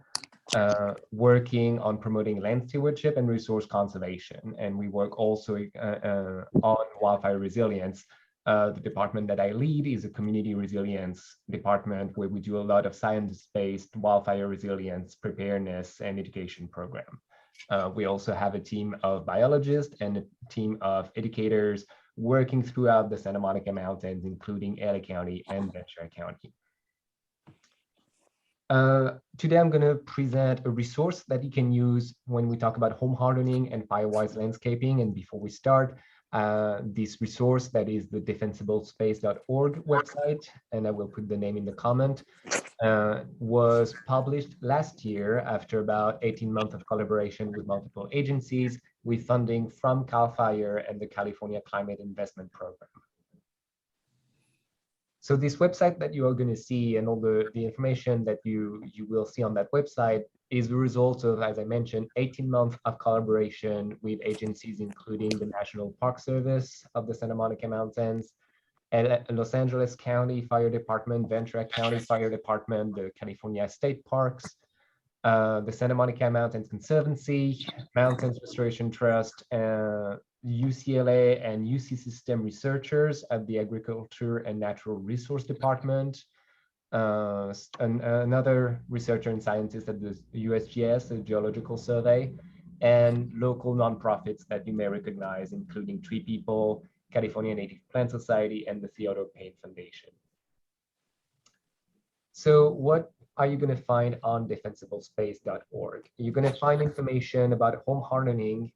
working on promoting land stewardship and resource conservation. And we work also on wildfire resilience. The department that I lead is a community resilience department where we do a lot of science-based wildfire resilience preparedness and education program. We also have a team of biologists and a team of educators working throughout the Santa Monica Mountains, including LA County and Ventura County. Today, I'm going to present a resource that you can use when we talk about home hardening and fire-wise landscaping. And before we start, this resource that is the defensiblespace.org website, and I will put the name in the comment, was published last year after about 18 months of collaboration with multiple agencies with funding from CAL FIRE and the California Climate Investment Program. So this website that you are going to see and all the information that you will see on that website is the result of, as I mentioned, 18 months of collaboration with agencies, including the National Park Service of the Santa Monica Mountains, and Los Angeles County Fire Department, Ventura County Fire Department, the California State Parks, the Santa Monica Mountains Conservancy, Mountains Restoration Trust, UCLA and UC System researchers at the Agriculture and Natural Resource Department, another researcher and scientist at the USGS, the Geological Survey, and local nonprofits that you may recognize, including Tree People, California Native Plant Society, and the Theodore Payne Foundation. So what are you going to find on defensiblespace.org? You're going to find information about home hardening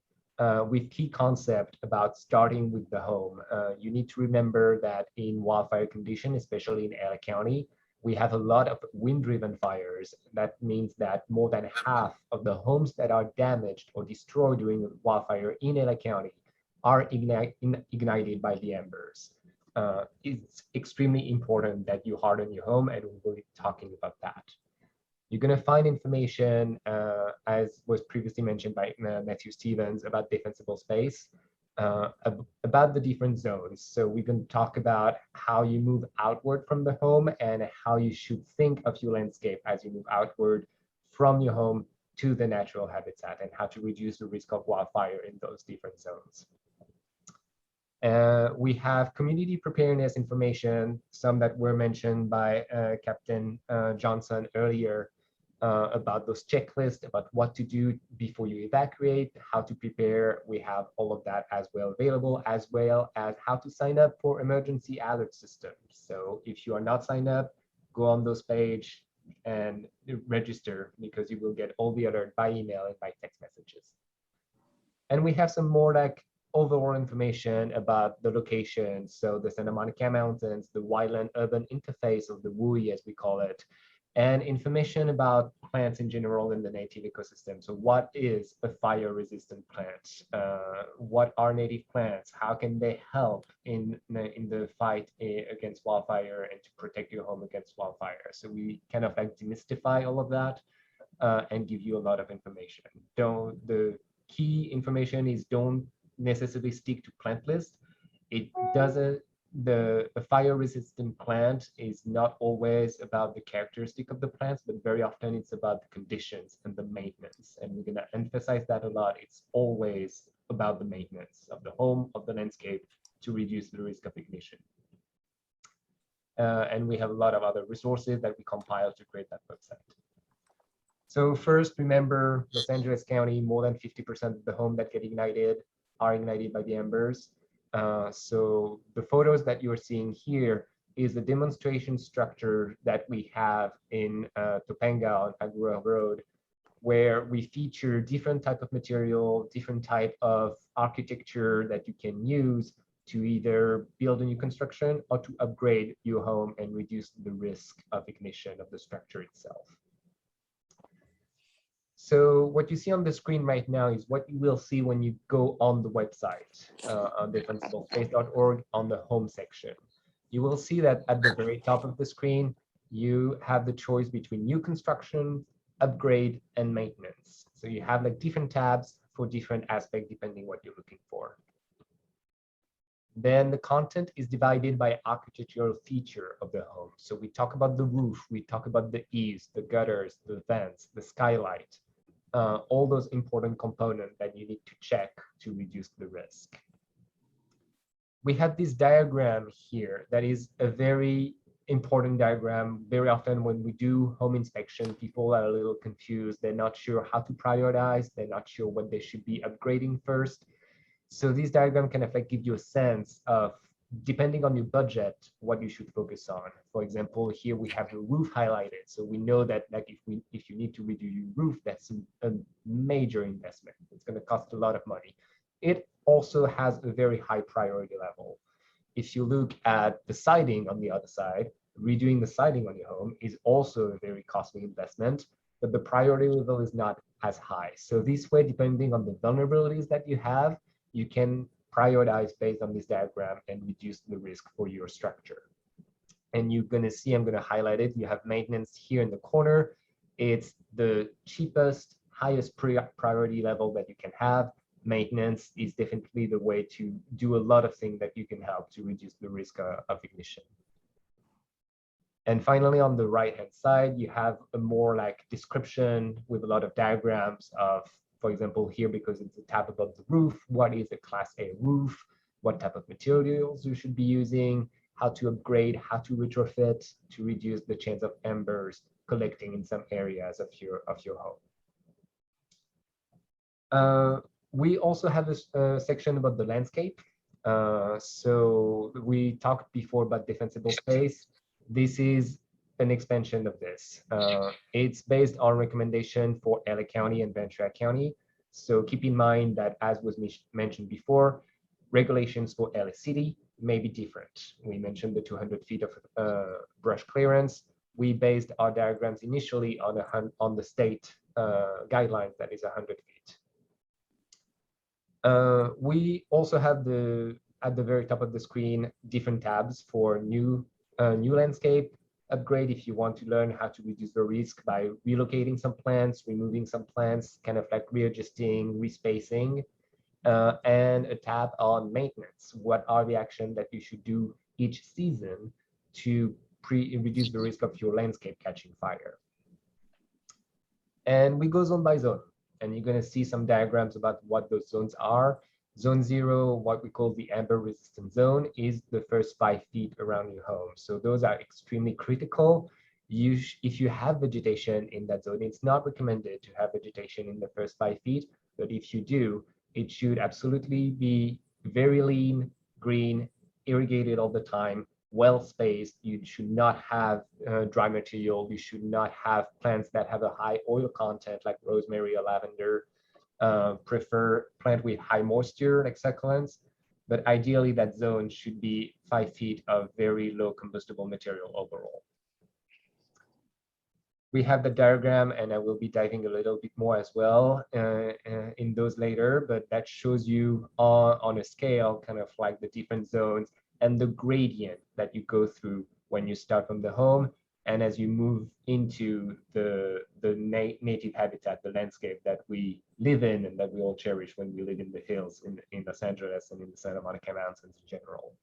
with key concept about starting with the home. You need to remember that in wildfire condition, especially in LA County, we have a lot of wind-driven fires. That means that more than half of the homes that are damaged or destroyed during a wildfire in LA County are ignited by the embers. It's extremely important that you harden your home, and we will be talking about that. You're going to find information, as was previously mentioned by Matthew Stevens, about defensible space, about the different zones. So we're going to talk about how you move outward from the home and how you should think of your landscape as you move outward from your home to the natural habitat, and how to reduce the risk of wildfire in those different zones. We have community preparedness information, some that were mentioned by Captain Johnson earlier, about those checklists, about what to do before you evacuate, how to prepare. We have all of that as well available, as well as how to sign up for emergency alert systems. So if you are not signed up, go on those page and register, because you will get all the alert by email and by text messages. And we have some more like overall information about the location. So the Santa Monica Mountains, the wildland urban interface of the WUI, as we call it, and information about plants in general in the native ecosystem. So what is a fire-resistant plant? What are native plants? How can they help in the fight against wildfire and to protect your home against wildfire? So we kind of like demystify all of that and give you a lot of information. The key information is don't necessarily stick to plant list. It doesn't, the fire resistant plant is not always about the characteristic of the plants, but very often it's about the conditions and the maintenance. And we're going to emphasize that a lot. It's always about the maintenance of the home, of the landscape, to reduce the risk of ignition. And we have a lot of other resources that we compile to create that website. So first, remember, Los Angeles County, more than 50% of the homes that get ignited are ignited by the embers. So the photos that you're seeing here is the demonstration structure that we have in Topanga on Agoura Road, where we feature different type of material, different type of architecture that you can use to either build a new construction or to upgrade your home and reduce the risk of ignition of the structure itself. So what you see on the screen right now is what you will see when you go on the website, on defensiblespace.org on the home section. You will see that at the very top of the screen, you have the choice between new construction, upgrade, and maintenance. So you have like different tabs for different aspects depending what you're looking for. Then the content is divided by architectural feature of the home. So we talk about the roof, we talk about the eaves, the gutters, the vents, the skylight, all those important components that you need to check to reduce the risk. We have this diagram here that is a very important diagram. Very often when we do home inspection, people are a little confused. They're not sure how to prioritize. They're not sure what they should be upgrading first. So this diagram kind of like give you a sense of, depending on your budget, what you should focus on. For example, here we have the roof highlighted. So we know that like if you need to redo your roof, that's a major investment. It's going to cost a lot of money. It also has a very high priority level. If you look at the siding on the other side, redoing the siding on your home is also a very costly investment, but the priority level is not as high. So this way, depending on the vulnerabilities that you have, you can prioritize based on this diagram and reduce the risk for your structure. And you're going to see, I'm going to highlight it. You have maintenance here in the corner. It's the cheapest, highest priority level that you can have. Maintenance is definitely the way to do a lot of things that you can help to reduce the risk of ignition. And finally, on the right-hand side, you have a more like description with a lot of diagrams of, for example, here, because it's a tab above the roof, what is a Class A roof, what type of materials you should be using, how to upgrade, how to retrofit to reduce the chance of embers collecting in some areas of your home. We also have a section about the landscape. So we talked before about defensible space. This is an expansion of this. It's based on recommendation for LA County and Ventura County. So keep in mind that, as was mentioned before, regulations for LA City may be different. We mentioned the 200 feet of brush clearance. We based our diagrams initially on the state guidelines, that is 100 feet. We also have at the very top of the screen different tabs for new landscape, upgrade if you want to learn how to reduce the risk by relocating some plants, removing some plants, kind of like readjusting, respacing, and a tab on maintenance. What are the actions that you should do each season to reduce the risk of your landscape catching fire? And we go zone by zone, and you're going to see some diagrams about what those zones are. Zone 0, what we call the amber resistant zone, is the first 5 feet around your home. So those are extremely critical. If you have vegetation in that zone, it's not recommended to have vegetation in the first 5 feet, but if you do, it should absolutely be very lean, green, irrigated all the time, well spaced. You should not have dry material. You should not have plants that have a high oil content like rosemary or lavender. prefer plant with high moisture, like succulents, but ideally that zone should be 5 feet of very low combustible material overall. We have the diagram, and I will be diving a little bit more as well in those later, but that shows you on a scale kind of like the different zones and the gradient that you go through when you start from the home and as you move into the native habitat, the landscape that we live in and that we all cherish when we live in the hills in Los Angeles and in the Santa Monica Mountains in general.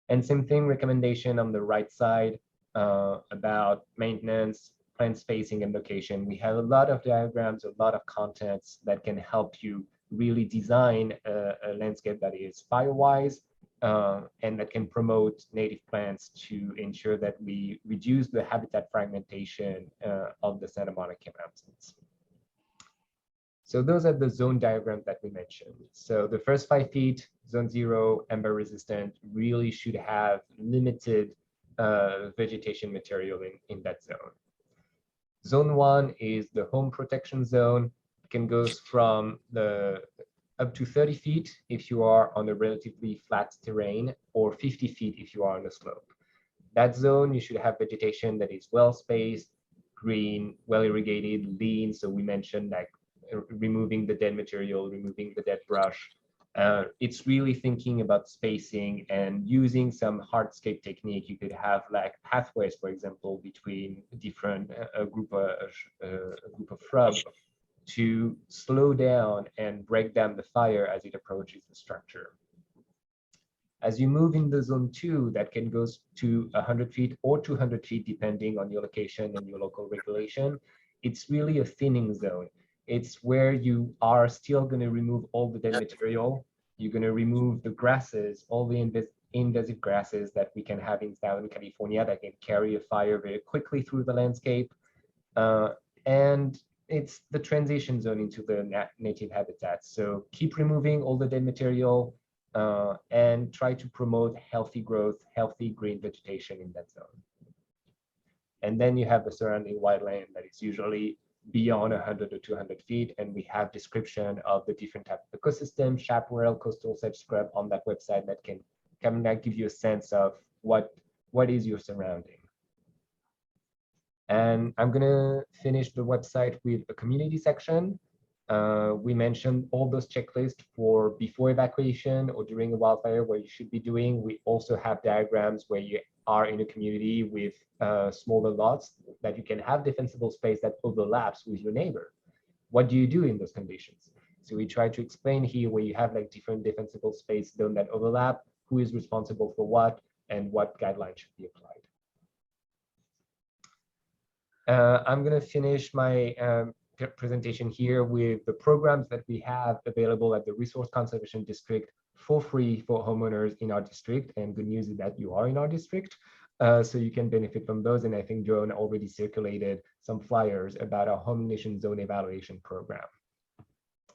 And same thing, recommendation on the right side about maintenance, plant spacing, and location. We have a lot of diagrams, a lot of contents that can help you really design a landscape that is fire-wise and that can promote native plants to ensure that we reduce the habitat fragmentation of the Santa Monica Mountains. So those are the zone diagrams that we mentioned. So the first 5 feet, zone 0, amber resistant, really should have limited vegetation material in that zone. Zone 1 is the home protection zone. It can go from up to 30 feet if you are on a relatively flat terrain, or 50 feet if you are on a slope. That zone, you should have vegetation that is well spaced, green, well irrigated, lean. So we mentioned like removing the dead material, removing the dead brush. It's really thinking about spacing and using some hardscape technique. You could have like pathways, for example, between different a group of shrubs to slow down and break down the fire as it approaches the structure. As you move in the zone 2, that can go to 100 feet or 200 feet, depending on your location and your local regulation. It's really a thinning zone. It's where you are still going to remove all the dead material. You're going to remove the grasses, all the invasive grasses that we can have in Southern California that can carry a fire very quickly through the landscape. And it's the transition zone into the native habitat. So keep removing all the dead material and try to promote healthy growth, healthy green vegetation in that zone. And then you have the surrounding wildland that is usually beyond 100 or 200 feet. And we have description of the different types of ecosystems, chaparral, coastal sedge scrub on that website that can kind of give you a sense of what is your surrounding. And I'm going to finish the website with a community section. We mentioned all those checklists for before evacuation or during a wildfire, what you should be doing. We also have diagrams where you are in a community with smaller lots that you can have defensible space that overlaps with your neighbor. What do you do in those conditions? So we try to explain here where you have like different defensible space zone that overlap, who is responsible for what, and what guidelines should be applied. I'm going to finish my presentation here with the programs that we have available at the Resource Conservation District for free for homeowners in our district. And good news is that you are in our district, so you can benefit from those. And I think Joan already circulated some flyers about our home ignition zone evaluation program.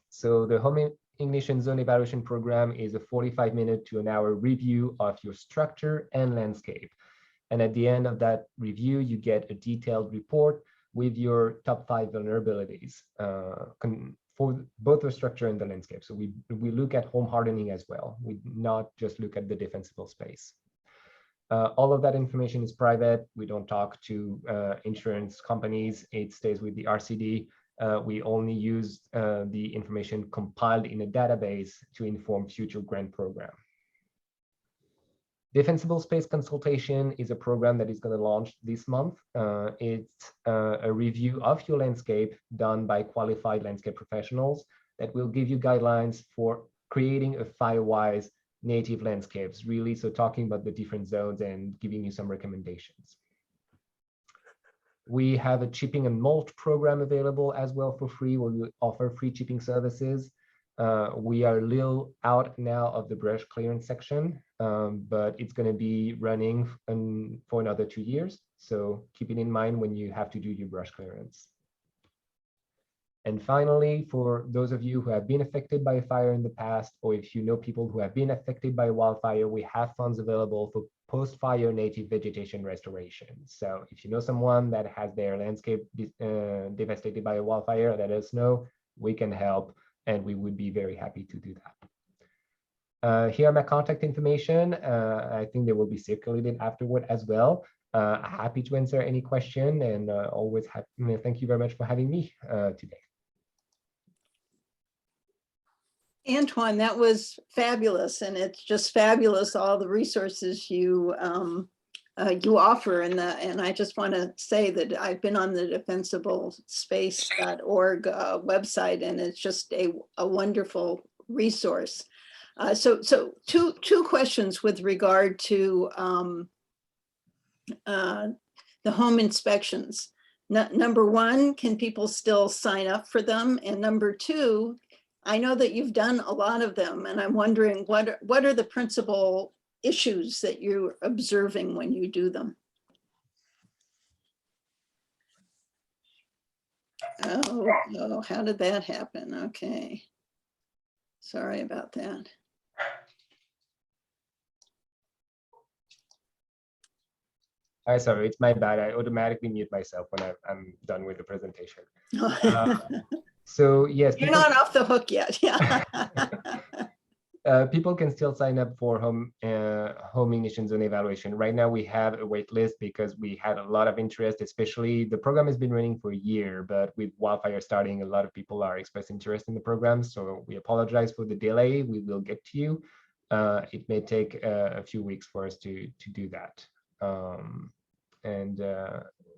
So the home ignition zone evaluation program is a 45-minute to an hour review of your structure and landscape. And at the end of that review, you get a detailed report with your top 5 vulnerabilities for both the structure and the landscape. So we look at home hardening as well. We not just look at the defensible space. All of that information is private. We don't talk to insurance companies. It stays with the RCD. We only use the information compiled in a database to inform future grant program. Defensible Space Consultation is a program that is going to launch this month. It's a review of your landscape done by qualified landscape professionals that will give you guidelines for creating a fire-wise native landscapes, really. So talking about the different zones and giving you some recommendations. We have a chipping and mulch program available as well for free, where we offer free chipping services. We are a little out now of the brush clearance section, but it's going to be running for another 2 years. So keep it in mind when you have to do your brush clearance. And finally, for those of you who have been affected by a fire in the past, or if you know people who have been affected by a wildfire, we have funds available for post-fire native vegetation restoration. So if you know someone that has their landscape devastated by a wildfire, let us know. we can help, and we would be very happy to do that. Here are my contact information. I think they will be circulated afterward as well. Happy to answer any question, and always happy. Thank you very much for having me today. Antoine, that was fabulous, and it's just fabulous all the resources you you offer. And I just want to say that I've been on the defensiblespace.org website, and it's just a wonderful resource. So two questions with regard to the home inspections. Number one, can people still sign up for them? And number two, I know that you've done a lot of them, and I'm wondering what are the principal issues that you're observing when you do them? Oh, how did that happen? Okay. Sorry about that. Sorry, it's my bad. I automatically mute myself when I'm done with the presentation. So yes, You're not off the hook yet. Yeah. People can still sign up for home ignition zone evaluation. Right now, we have a wait list because we had a lot of interest, especially the program has been running for a year, but with Wildfire starting, a lot of people are expressing interest in the program. So we apologize for the delay. We will get to you. It may take a few weeks for us to do that.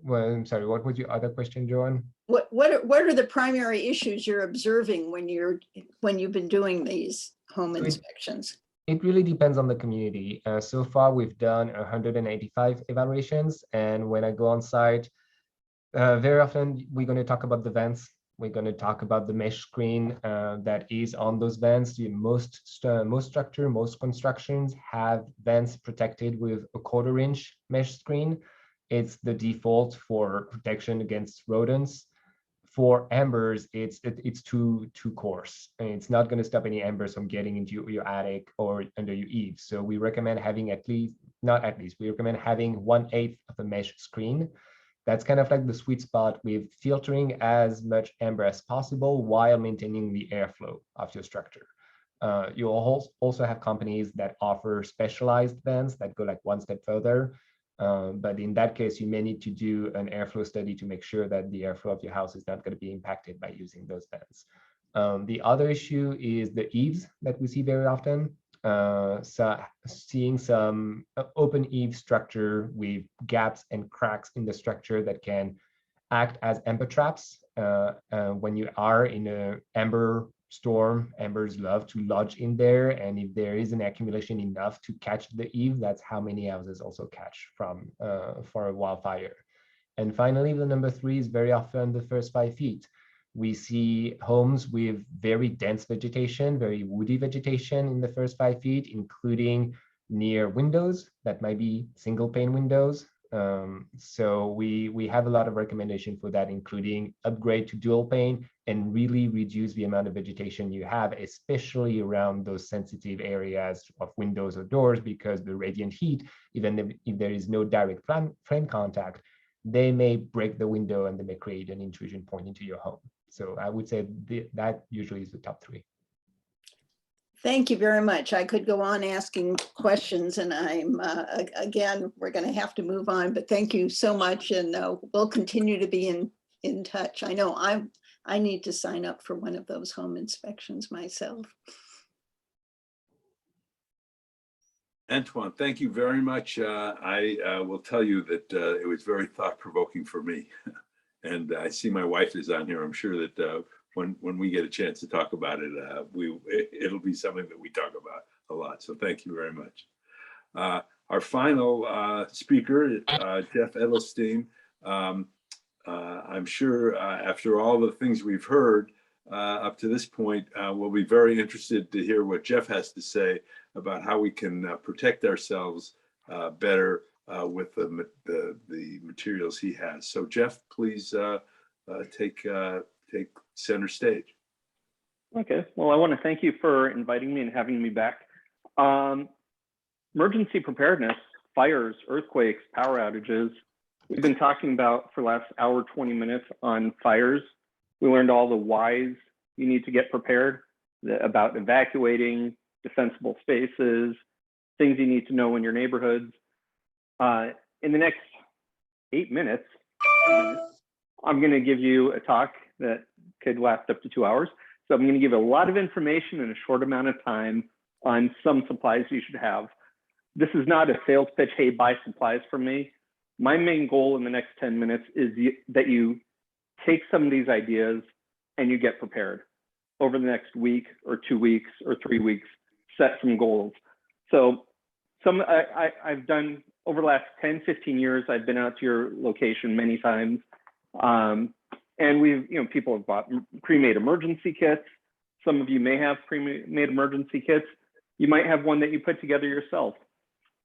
Well, I'm sorry, what was your other question, Joanne? What are the primary issues you're observing when you've been doing these home inspections? It really depends on the community. So far, we've done 185 evaluations, and when I go on site, very often we're going to talk about the vents. We're going to talk about the mesh screen that is on those vents. Most structure, most constructions have vents protected with a 1/4 inch mesh screen. It's the default for protection against rodents. For embers, it's too coarse, and it's not going to stop any embers from getting into your attic or under your eaves. So we recommend having we recommend having 1/8 of a mesh screen. That's kind of like the sweet spot with filtering as much amber as possible while maintaining the airflow of your structure. You'll also have companies that offer specialized vents that go like one step further. But in that case, you may need to do an airflow study to make sure that the airflow of your house is not going to be impacted by using those vents. The other issue is the eaves that we see very often. So seeing some open eave structure with gaps and cracks in the structure that can act as amber traps. When you are in an amber storm, embers love to lodge in there, and if there is an accumulation enough to catch the eave, that's how many houses also catch from for a wildfire. And finally, the number 3 is very often the first 5 feet. We see homes with very dense vegetation, very woody vegetation in the first 5 feet, including near windows that might be single pane windows. So we have a lot of recommendation for that, including upgrade to dual pane and really reduce the amount of vegetation you have, especially around those sensitive areas of windows or doors, because the radiant heat, even if there is no direct flame contact, they may break the window and they may create an intrusion point into your home. So I would say that usually is the top 3. Thank you very much. I could go on asking questions, and I'm again, we're going to have to move on, but thank you so much, and we'll continue to be in touch. I know I need to sign up for one of those home inspections myself. Antoine, thank you very much. I will tell you that it was very thought-provoking for me. And I see my wife is on here. I'm sure that when we get a chance to talk about it, it'll be something that we talk about a lot. So thank you very much. Our final speaker, Jeff Edelstein. I'm sure after all the things we've heard up to this point, we'll be very interested to hear what Jeff has to say about how we can protect ourselves better with the materials he has. So Jeff, please take center stage. Okay, well, I want to thank you for inviting me and having me back. Emergency preparedness, fires, earthquakes, power outages. We've been talking about for the last hour, 20 minutes on fires. We learned all the whys you need to get prepared about evacuating, defensible spaces, things you need to know in your neighborhoods. In the next 8 minutes, I'm going to give you a talk that could last up to 2 hours. So I'm going to give a lot of information in a short amount of time on some supplies you should have. This is not a sales pitch, hey, buy supplies from me. My main goal in the next 10 minutes is that you take some of these ideas and you get prepared over the next week or 2 weeks or 3 weeks, set some goals. So I've done over the last 10, 15 years, I've been out to your location many times. And people have bought pre-made emergency kits. Some of you may have pre-made emergency kits. You might have one that you put together yourself.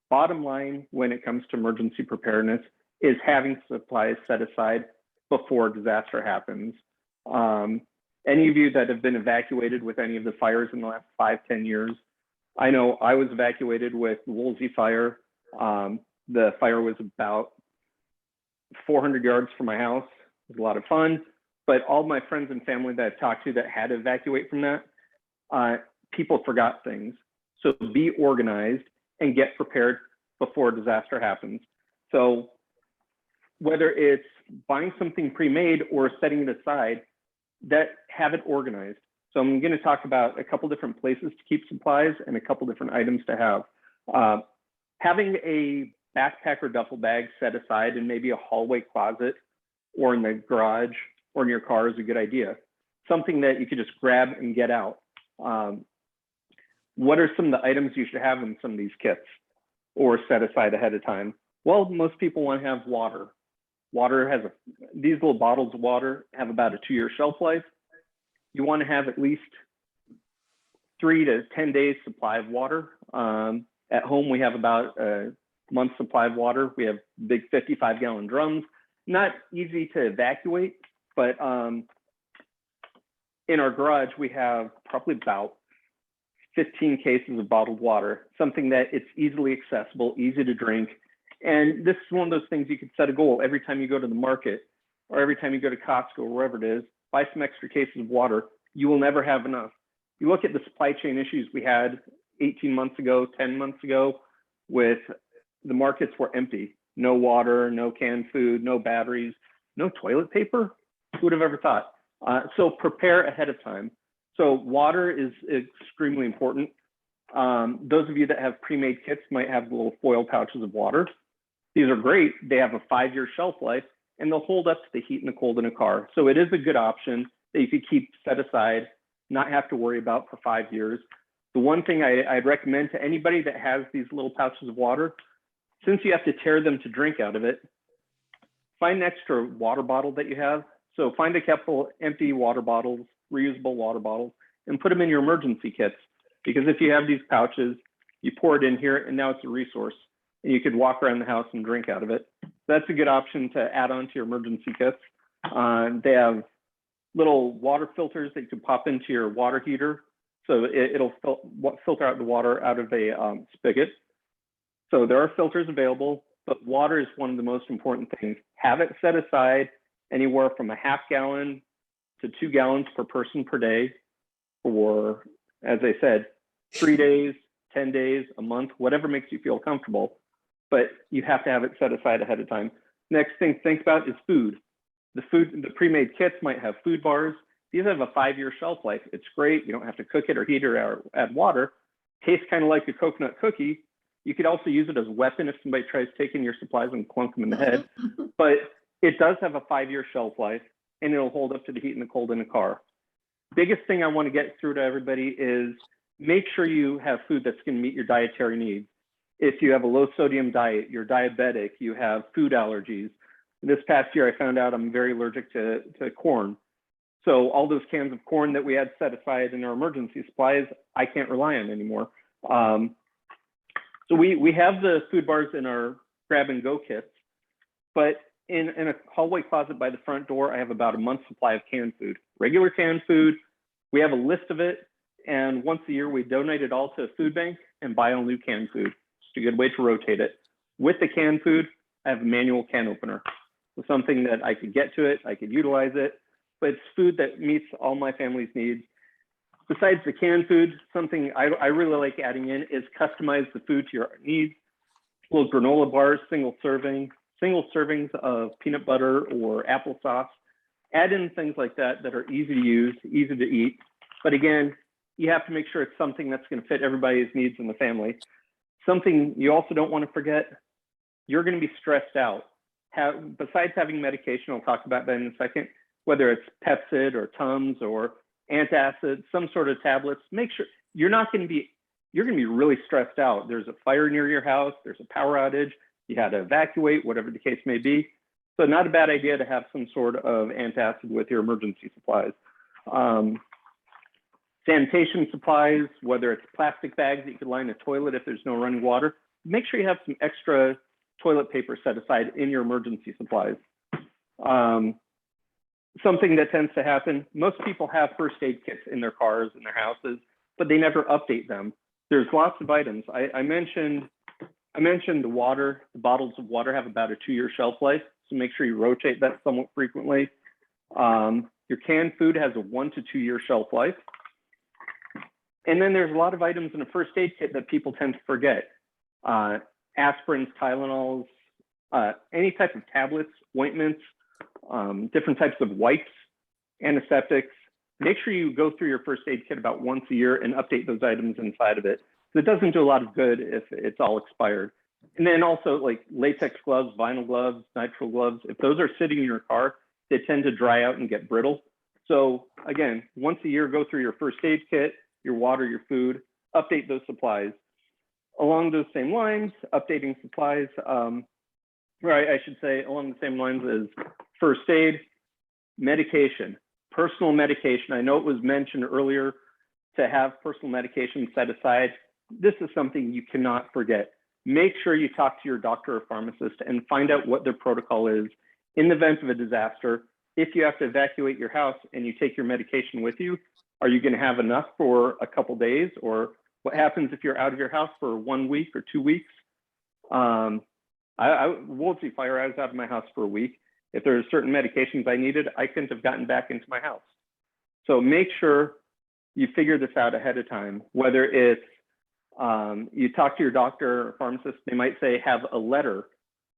Bottom line, when it comes to emergency preparedness, is having supplies set aside before disaster happens. Any of you that have been evacuated with any of the fires in the last 5, 10 years, I know I was evacuated with Woolsey Fire. The fire was about 400 yards from my house. It was a lot of fun, but all my friends and family that I've talked to that had to evacuate from that, people forgot things. So be organized and get prepared before disaster happens. So whether it's buying something pre-made or setting it aside, that have it organized. So I'm going to talk about a couple different places to keep supplies and a couple different items to have. Having a backpack or duffel bag set aside in maybe a hallway closet or in the garage or in your car is a good idea. Something that you could just grab and get out. What are some of the items you should have in some of these kits or set aside ahead of time? Well, most people want to have water. Water has these little bottles of water have about a 2-year shelf life. You want to have at least 3 to 10 days supply of water. At home, we have about a month's supply of water. We have big 55-gallon drums. Not easy to evacuate, but in our garage, we have probably about 15 cases of bottled water, something that it's easily accessible, easy to drink. And this is one of those things you could set a goal every time you go to the market or every time you go to Costco or wherever it is, buy some extra cases of water. You will never have enough. You look at the supply chain issues we had 18 months ago, 10 months ago, with the markets were empty. No water, no canned food, no batteries, no toilet paper. Who would have ever thought? So prepare ahead of time. So water is extremely important. Those of you that have pre-made kits might have little foil pouches of water. These are great. They have a 5-year shelf life and they'll hold up to the heat and the cold in a car. So it is a good option that you could keep set aside, not have to worry about for 5 years. The one thing I'd recommend to anybody that has these little pouches of water, since you have to tear them to drink out of it, find an extra water bottle that you have. So find a couple empty water bottles, reusable water bottles, and put them in your emergency kits. Because if you have these pouches, you pour it in here and now it's a resource. And you could walk around the house and drink out of it. That's a good option to add on to your emergency kits. They have little water filters that you can pop into your water heater. So it'll filter out the water out of a spigot. So there are filters available, but water is one of the most important things. Have it set aside anywhere from a half gallon to 2 gallons per person per day for, as I said, 3 days, 10 days, a month, whatever makes you feel comfortable. But you have to have it set aside ahead of time. Next thing to think about is food. The pre-made kits might have food bars. These have a 5-year shelf life. It's great. You don't have to cook it or heat it or add water. Tastes kind of like a coconut cookie. You could also use it as a weapon if somebody tries taking your supplies and clunk them in the head. But it does have a 5-year shelf life and it'll hold up to the heat and the cold in a car. Biggest thing I want to get through to everybody is make sure you have food that's going to meet your dietary needs. If you have a low sodium diet, you're diabetic, you have food allergies. This past year, I found out I'm very allergic to corn. So all those cans of corn that we had set aside in our emergency supplies, I can't rely on anymore. So we have the food bars in our grab and go kits, but in a hallway closet by the front door, I have about a month's supply of canned food, regular canned food. We have a list of it. And once a year, we donate it all to a food bank and buy all new canned food. It's a good way to rotate it. With the canned food, I have a manual can opener. So something that I could get to it, I could utilize it. but it's food that meets all my family's needs. Besides the canned food, something I really like adding in is customize the food to your needs. Little granola bars, single servings of peanut butter or applesauce. Add in things like that that are easy to use, easy to eat. But again, you have to make sure it's something that's going to fit everybody's needs in the family. Something you also don't want to forget, you're going to be stressed out. Besides having medication, I'll talk about that in a second, whether it's Pepcid or Tums or antacid, some sort of tablets, make sure you're going to be really stressed out. There's a fire near your house, there's a power outage, you had to evacuate, whatever the case may be. So not a bad idea to have some sort of antacid with your emergency supplies. Sanitation supplies, whether it's plastic bags that you could line a toilet if there's no running water, make sure you have some extra toilet paper set aside in your emergency supplies. Something that tends to happen, most people have first aid kits in their cars, in their houses, but they never update them. There's lots of items. I mentioned the water, the bottles of water have about a 2-year shelf life, so make sure you rotate that somewhat frequently. Your canned food has a 1 to 2 year shelf life. And then there's a lot of items in a first aid kit that people tend to forget. Aspirins, Tylenols, any type of tablets, ointments, different types of wipes, antiseptics. Make sure you go through your first aid kit about once a year and update those items inside of it. It doesn't do a lot of good if it's all expired. And then also like latex gloves, vinyl gloves, nitrile gloves, if those are sitting in your car, they tend to dry out and get brittle. So again, once a year, go through your first aid kit, your water, your food, update those supplies. Along those same lines, updating supplies, right, I should say along the same lines as first aid, medication, personal medication. I know it was mentioned earlier to have personal medication set aside. This is something you cannot forget. Make sure you talk to your doctor or pharmacist and find out what their protocol is in the event of a disaster. If you have to evacuate your house and you take your medication with you, are you going to have enough for a couple days? Or what happens if you're out of your house for 1 week or 2 weeks? Woolsey Fire, I was out of my house for a week. If there are certain medications I needed, I couldn't have gotten back into my house. So make sure you figure this out ahead of time, whether it's you talk to your doctor or pharmacist, they might say have a letter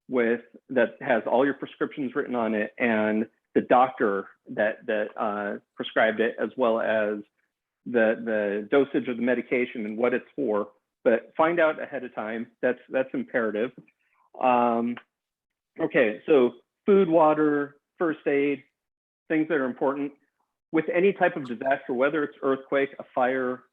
that has all your prescriptions written on it and the doctor that prescribed it, as well as the dosage of the medication and what it's for. But find out ahead of time. That's imperative. Okay, so food, water, first aid, things that are important. With any type of disaster, whether it's earthquake, a fire,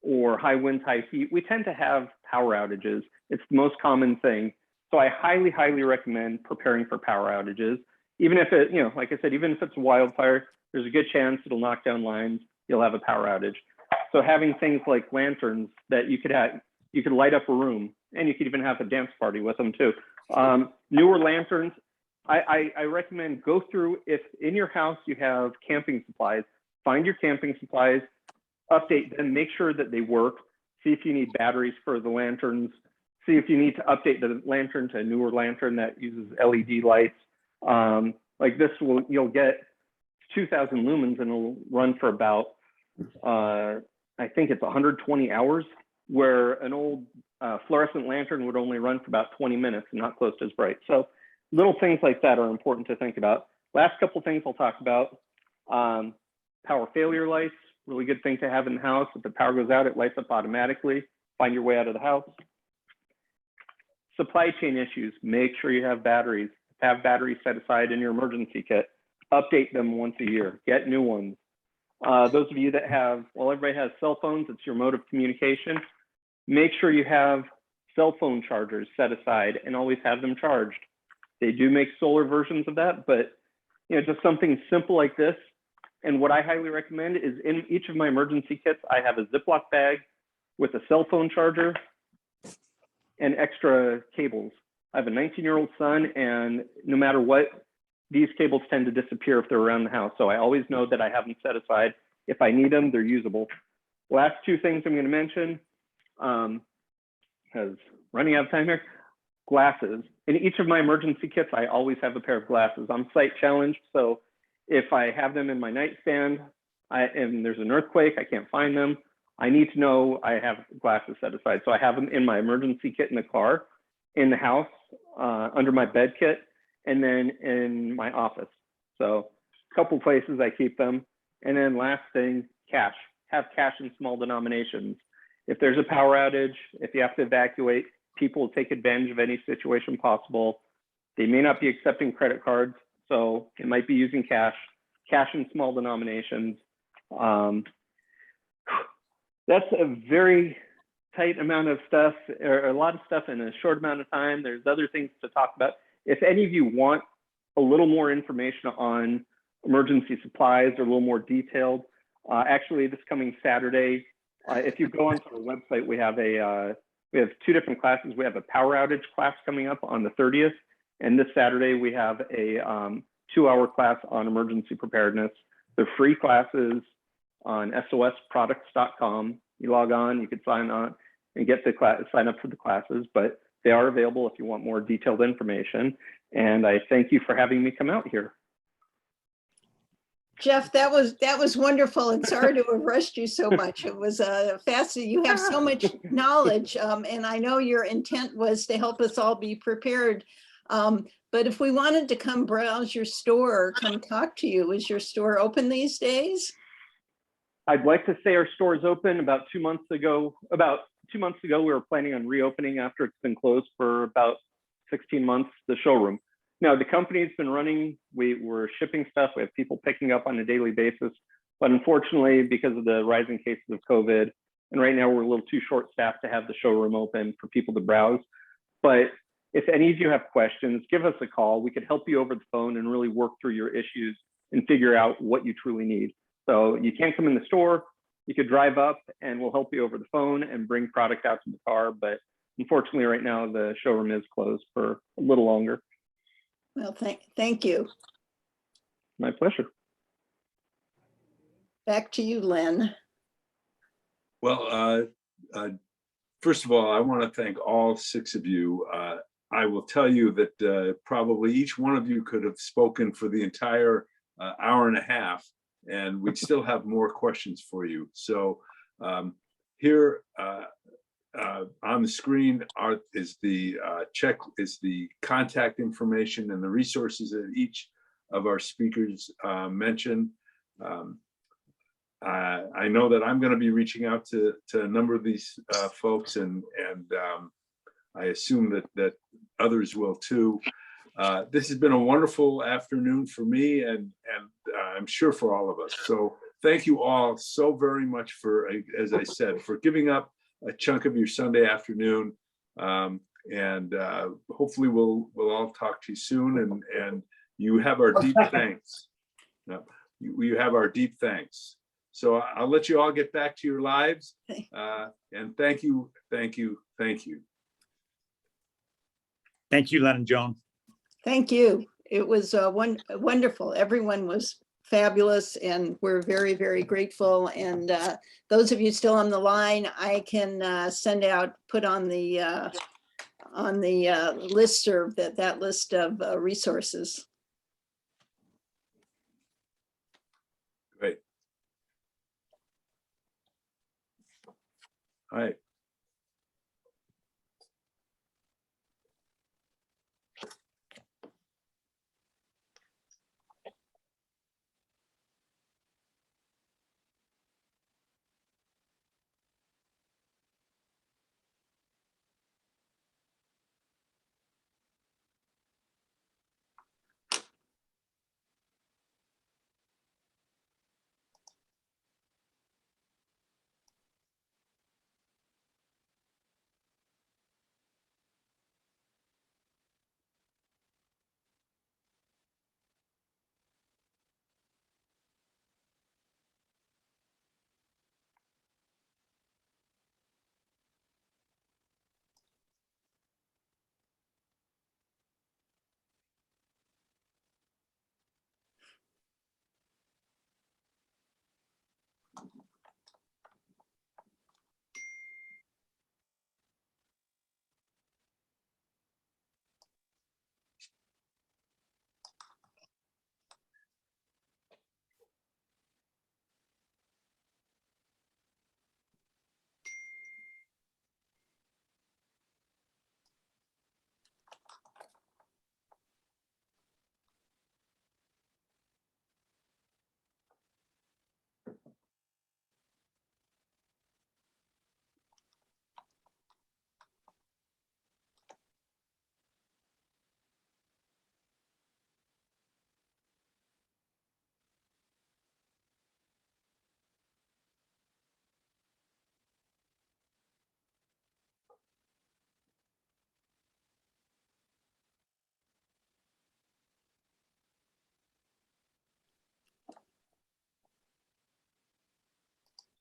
or high winds, high heat, we tend to have power outages. It's the most common thing. So I highly, highly recommend preparing for power outages. Even if it, like I said, even if it's a wildfire, there's a good chance it'll knock down lines, you'll have a power outage. So having things like lanterns that you could light up a room, and you could even have a dance party with them too. Newer lanterns, I recommend go through, if in your house you have camping supplies, find your camping supplies, update them, make sure that they work, see if you need batteries for the lanterns, see if you need to update the lantern to a newer lantern that uses LED lights. Like this you'll get 2,000 lumens and it'll run for about, I think it's 120 hours, where an old fluorescent lantern would only run for about 20 minutes and not close to as bright. So little things like that are important to think about. Last couple things I'll talk about, power failure lights, really good thing to have in the house. If the power goes out, it lights up automatically. Find your way out of the house. Supply chain issues, make sure you have batteries. Have batteries set aside in your emergency kit. Update them once a year, get new ones. Those of you that have, well, everybody has cell phones, it's your mode of communication. Make sure you have cell phone chargers set aside and always have them charged. They do make solar versions of that, but just something simple like this. And what I highly recommend is in each of my emergency kits, I have a Ziploc bag with a cell phone charger and extra cables. I have a 19-year-old son, and no matter what, these cables tend to disappear if they're around the house. So I always know that I have them set aside. If I need them, they're usable. Last two things I'm going to mention, because running out of time here, glasses. In each of my emergency kits, I always have a pair of glasses. I'm sight challenged, so if I have them in my nightstand and there's an earthquake, I can't find them, I need to know I have glasses set aside. So I have them in my emergency kit in the car, in the house, under my bed kit, and then in my office. So a couple places I keep them. And then last thing, cash. Have cash in small denominations. If there's a power outage, if you have to evacuate, people will take advantage of any situation possible. They may not be accepting credit cards, so it might be using cash in small denominations. That's a very tight amount of stuff, or a lot of stuff in a short amount of time. There's other things to talk about. If any of you want a little more information on emergency supplies or a little more detailed, actually this coming Saturday, if you go onto our website, we have two different classes. We have a power outage class coming up on the 30th. And this Saturday, we have a 2-hour class on emergency preparedness. They're free classes on sosproducts.com. You log on, you can sign on and get the class, sign up for the classes, but they are available if you want more detailed information. And I thank you for having me come out here. Jeff, that was wonderful, and sorry to have rushed you so much. It was fascinating. You have so much knowledge, and I know your intent was to help us all be prepared. But if we wanted to come browse your store or come talk to you, is your store open these days? I'd like to say our store is open. About 2 months ago, we were planning on reopening after it's been closed for about 16 months, the showroom. Now, the company's been running, we're shipping stuff, we have people picking up on a daily basis, but unfortunately, because of the rising cases of COVID, and right now we're a little too short-staffed to have the showroom open for people to browse. But if any of you have questions, give us a call. We could help you over the phone and really work through your issues and figure out what you truly need. So you can't come in the store, you could drive up and we'll help you over the phone and bring product out to the car. But unfortunately, right now, the showroom is closed for a little longer. Well, thank you. My pleasure. Back to you, Len. Well, first of all, I want to thank all 6 of you. I will tell you that probably each one of you could have spoken for the entire hour and a half, and we'd still have more questions for you. So here on the screen is the contact information and the resources that each of our speakers mentioned. I know that I'm going to be reaching out to a number of these folks, and I assume that others will too. This has been a wonderful afternoon for me, and I'm sure for all of us. So thank you all so very much for, as I said, for giving up a chunk of your Sunday afternoon. And hopefully we'll all talk to you soon, and you have our deep thanks. You have our deep thanks. So I'll let you all get back to your lives. And thank you, thank you, thank you. Thank you, Len and Joan. Thank you. It was wonderful. Everyone was fabulous, and we're very, very grateful. And those of you still on the line, I can put on the listserv that list of resources. Great. All right.